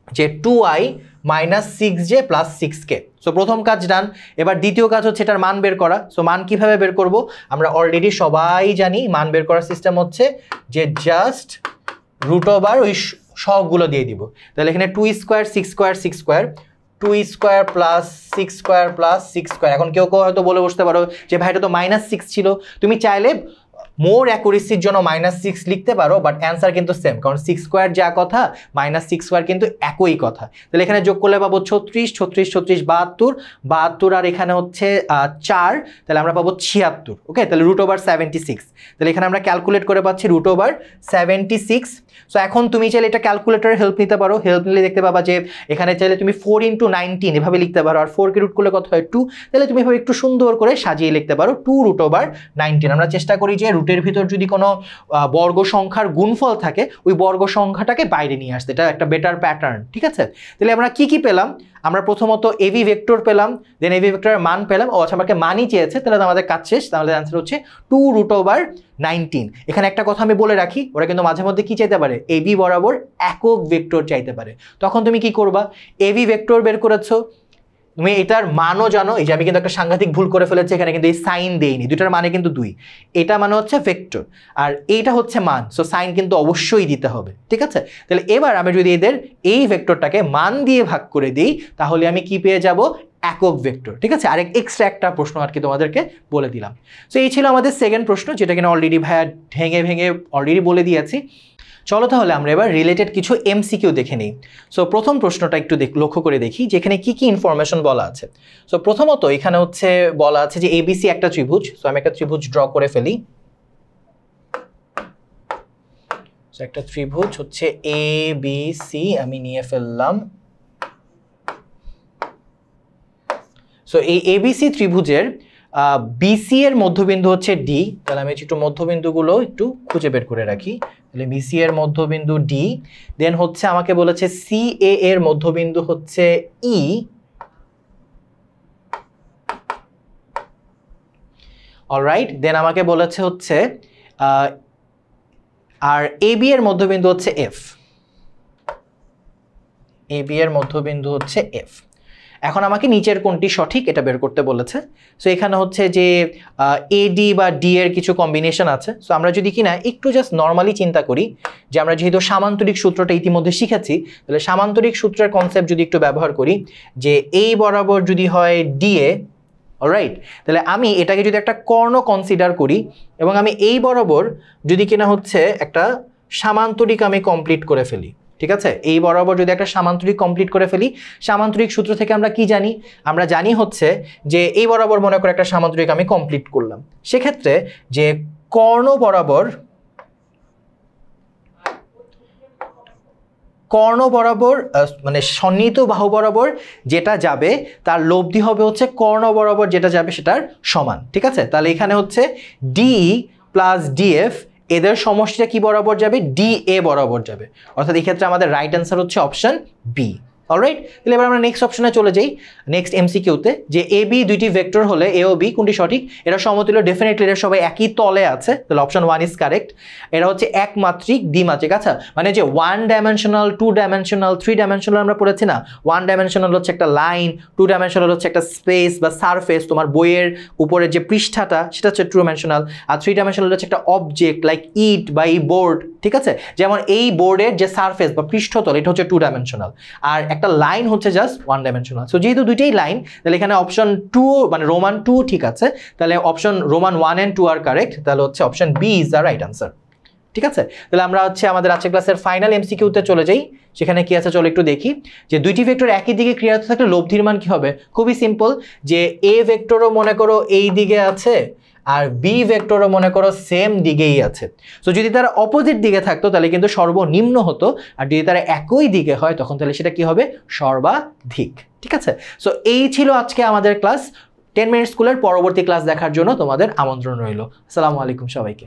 যে 2i -6j + 6k। সো প্রথম কাজ ডান। এবার দ্বিতীয় কাজ হচ্ছে এটার মান বের করা। সো মান কিভাবে বের করব, আমরা অলরেডি সবাই জানি মান বের করার সিস্টেম হচ্ছে যে জাস্ট √ওভার ওই সহগগুলো দিয়ে দিব। তাহলে এখানে 2 square 6 square 6 square, 2 square plus 6 square plus 6 square. এখন কেউ কেউ হয়তো বলে বসতে পারো যে ভাই এটা তো -6 ছিল। তুমি চাইলে মোর অ্যাকুরেসির জন্য -6 লিখতে পারো, বাট অ্যান্সার কিন্তু সেম, কারণ 6 স্কোয়ার যা কথা -6 স্কোয়ার কিন্তু একই কথা। তাহলে এখানে যোগ করলে পাবো 36, 36, 36, 72, 72 আর এখানে হচ্ছে 4, তাহলে আমরা পাবো 76। ওকে, তাহলে √76। তাহলে এখানে আমরা ক্যালকুলেট করে পাচ্ছি √76। সো এখন তুমি চাইলে এটা ক্যালকুলেটরের হেল্প নিতে পারো, হেল্প নিলে দেখতে পাবা যে এখানে চাইলে তুমি 4 × 19 এভাবে লিখতে পারো, আর 4 কে রুট করলে কত হয় 2, তাহলে তুমি এভাবে একটু সুন্দর করে সাজিয়ে লিখতে পারো 2√19। আমরা চেষ্টা করি যে রুটের ভিতর যদি কোনো বর্গ সংখ্যার গুণফল থাকে ওই বর্গ সংখ্যাটাকে বাইরে নিয়ে আসতে, এটা একটা বেটার প্যাটার্ন। ঠিক আছে, তাহলে আমরা কি পেলাম, আমরা প্রথমত এবি ভেক্টর পেলাম, দেন এবি ভেক্টরের মান পেলাম। ও আচ্ছা, আমাকে মানই চেয়েছে, তাহলে আমাদের কাজ শেষ। তাহলে অ্যান্সার হচ্ছে 2√19। এখানে একটা কথা আমি বলে রাখি, ওরা কিন্তু মাঝে মধ্যে কি চাইতে পারে, এবি বরাবর একক ভেক্টর চাইতে পারে। তখন তুমি কি করবা, এবি ভেক্টর বের করেছো, তুমি এটার মানও জানো। এই যে আমি কিন্তু একটা সাংঘাতিক ভুল করে ফেলেছি, এখানে কিন্তু এই সাইন দেইনি, দুটার মানে কিন্তু 2। এটা মানে হচ্ছে ভেক্টর আর এইটা হচ্ছে মান, সো সাইন কিন্তু অবশ্যই দিতে হবে। ঠিক আছে, তাহলে এবার আমি যদি এদের এই ভেক্টরটাকে মান দিয়ে ভাগ করে দিই তাহলে আমি কি পেয়ে যাব, একক ভেক্টর। ঠিক আছে, আরেক এক্সট্রা একটা প্রশ্ন আর কি তোমাদেরকে বলে দিলাম। সো এই ছিল আমাদের সেকেন্ড প্রশ্ন, যেটা কিনা অলরেডি ভাইয়া ভেঙে অলরেডি বলে দিয়েছি। চলো তাহলে আমরা এবার রিলেটেড কিছু এমসিকিউ দেখে নিই। সো প্রথম প্রশ্নটা একটু লক্ষ্য করে দেখি যেখানে কি ইনফরমেশন বলা আছে। সো প্রথমত এখানে হচ্ছে বলা আছে যে এবিসি একটা ত্রিভুজ। সো আমি একটা ত্রিভুজ ড্র করে ফেলি। সো একটা ত্রিভুজ হচ্ছে এবিসি আমি নিয়ে ফেললাম। সো এই এবিসি ত্রিভুজের বিসি এর মধ্যবিন্দু হচ্ছে ডি। তাহলে আমি একটু মধ্যবিন্দুগুলো একটু খুঁজে বের করে রাখি। তাহলে বিসি এর মধ্যবিন্দু ডি, দেন হচ্ছে আমাকে বলেছে সিএ এর মধ্যবিন্দু হচ্ছে ই, অলরাইট। দেন আমাকে বলেছে হচ্ছে আর এবি এর মধ্যবিন্দু হচ্ছে এফ, এবি এর মধ্যবিন্দু হচ্ছে এফ। এখন আমাকে নিচের কোনটি সঠিক এটা বের করতে বলেছে। সো এখানে হচ্ছে যে এডি বা ডি এর কিছু কম্বিনেশন আছে। সো আমরা যদি কিনা একটু জাস্ট নর্মালি চিন্তা করি যে আমরা যেহেতু সামান্তরিক সূত্রটা ইতিমধ্যে শিখেছি, তাহলে সামান্তরিক সূত্রের কনসেপ্ট যদি একটু ব্যবহার করি যে এই বরাবর যদি হয় ডিএ, অলরাইট, তাহলে আমি এটাকে যদি একটা কর্ণ কনসিডার করি এবং আমি এই বরাবর যদি কিনা হচ্ছে একটা সামান্তরিক আমি কমপ্লিট করে ফেলি। ঠিক আছে, এই বরাবর যদি একটা সামান্তরিক কমপ্লিট করে ফেলি, সামান্তরিক সূত্র থেকে আমরা কি জানি, আমরা জানি হচ্ছে যে এই বরাবর মনে করে একটা সামান্তরিক আমি কমপ্লিট করলাম, সেক্ষেত্রে যে কর্ণ বরাবর মানে সন্নিহিত বাহু বরাবর যেটা যাবে তার লব্ধি হবে হচ্ছে কর্ণ বরাবর যেটা যাবে সেটার সমান। ঠিক আছে, তাহলে এখানে হচ্ছে ডিই প্লাস ডিএফ এদের সমষ্টিটা কি বরাবর যাবে, ডিএ বরাবর যাবে। অর্থাৎ এই ক্ষেত্রে আমাদের রাইট অ্যান্সার হচ্ছে অপশন বি। অলরাইট, তাহলে এবার আমরা নেক্সট অপশনে চলে যাই, নেক্সট এমসিকিউতে, যে এ বি দুইটি ভেক্টর হলে এ ও বি কোনটি সঠিক, এটা সমতুল্য, ডেফিনেটলি এরা সবাই একই তলে আছে, তাহলে অপশন 1 ইজ কারেক্ট। এটা হচ্ছে একমাত্রিক দ্বিমাত্রিক। আচ্ছা, মানে যে 1 ডাইমেনশনাল 2 ডাইমেনশনাল 3 ডাইমেনশনাল আমরা পড়েছি না, 1 ডাইমেনশনাল হচ্ছে একটা লাইন, 2 ডাইমেনশনাল হচ্ছে একটা স্পেস বা সারফেস, তোমার বইয়ের উপরে যে পৃষ্ঠাটা সেটা হচ্ছে 2 ডাইমেনশনাল, আর 3 ডাইমেনশনাল হচ্ছে একটা অবজেক্ট লাইক ইট বা এই বোর্ড। ঠিক আছে, যেমন এই বোর্ডের যে সারফেস বা পৃষ্ঠতল এটা হচ্ছে 2 ডাইমেনশনাল, আর একটা লাইন হচ্ছে জাস্ট 1 ডাইমেনশনাল। সো যেহেতু দুইটাই লাইন, তাহলে এখানে অপশন 2 মানে রোমান 2 ঠিক আছে, তাহলে অপশন রোমান 1 and 2 আর কারেক্ট, তাহলে হচ্ছে option B is the right answer. ঠিক আছে, তাহলে আমরা হচ্ছে আমাদের আজকের ক্লাসের ফাইনাল এমসিকিউতে চলে যাই। সেখানে কি আছে চলো একটু দেখি, যে দুইটি ভেক্টর একই দিকে ক্রিয়ারত থাকলে লব্ধির মান কি হবে। খুবই সিম্পল, যে এ ভেক্টরও মনে করো এই দিকে আছে আর বি ভেক্টরও মনে করো সেম দিকেই আছে। সো যদি তারা অপোজিট দিকে থাকতো তাহলে কিন্তু সর্বনিম্ন হতো, আর যদি তারা একই দিকে হয় তখন তাহলে সেটা কি হবে, সর্বাধিক। ঠিক আছে, সো এই ছিল আজকে আমাদের ক্লাস। 10 মিনিট স্কুলের পরবর্তী ক্লাস দেখার জন্য তোমাদের আমন্ত্রণ রইল। আসসালামু আলাইকুম সবাইকে।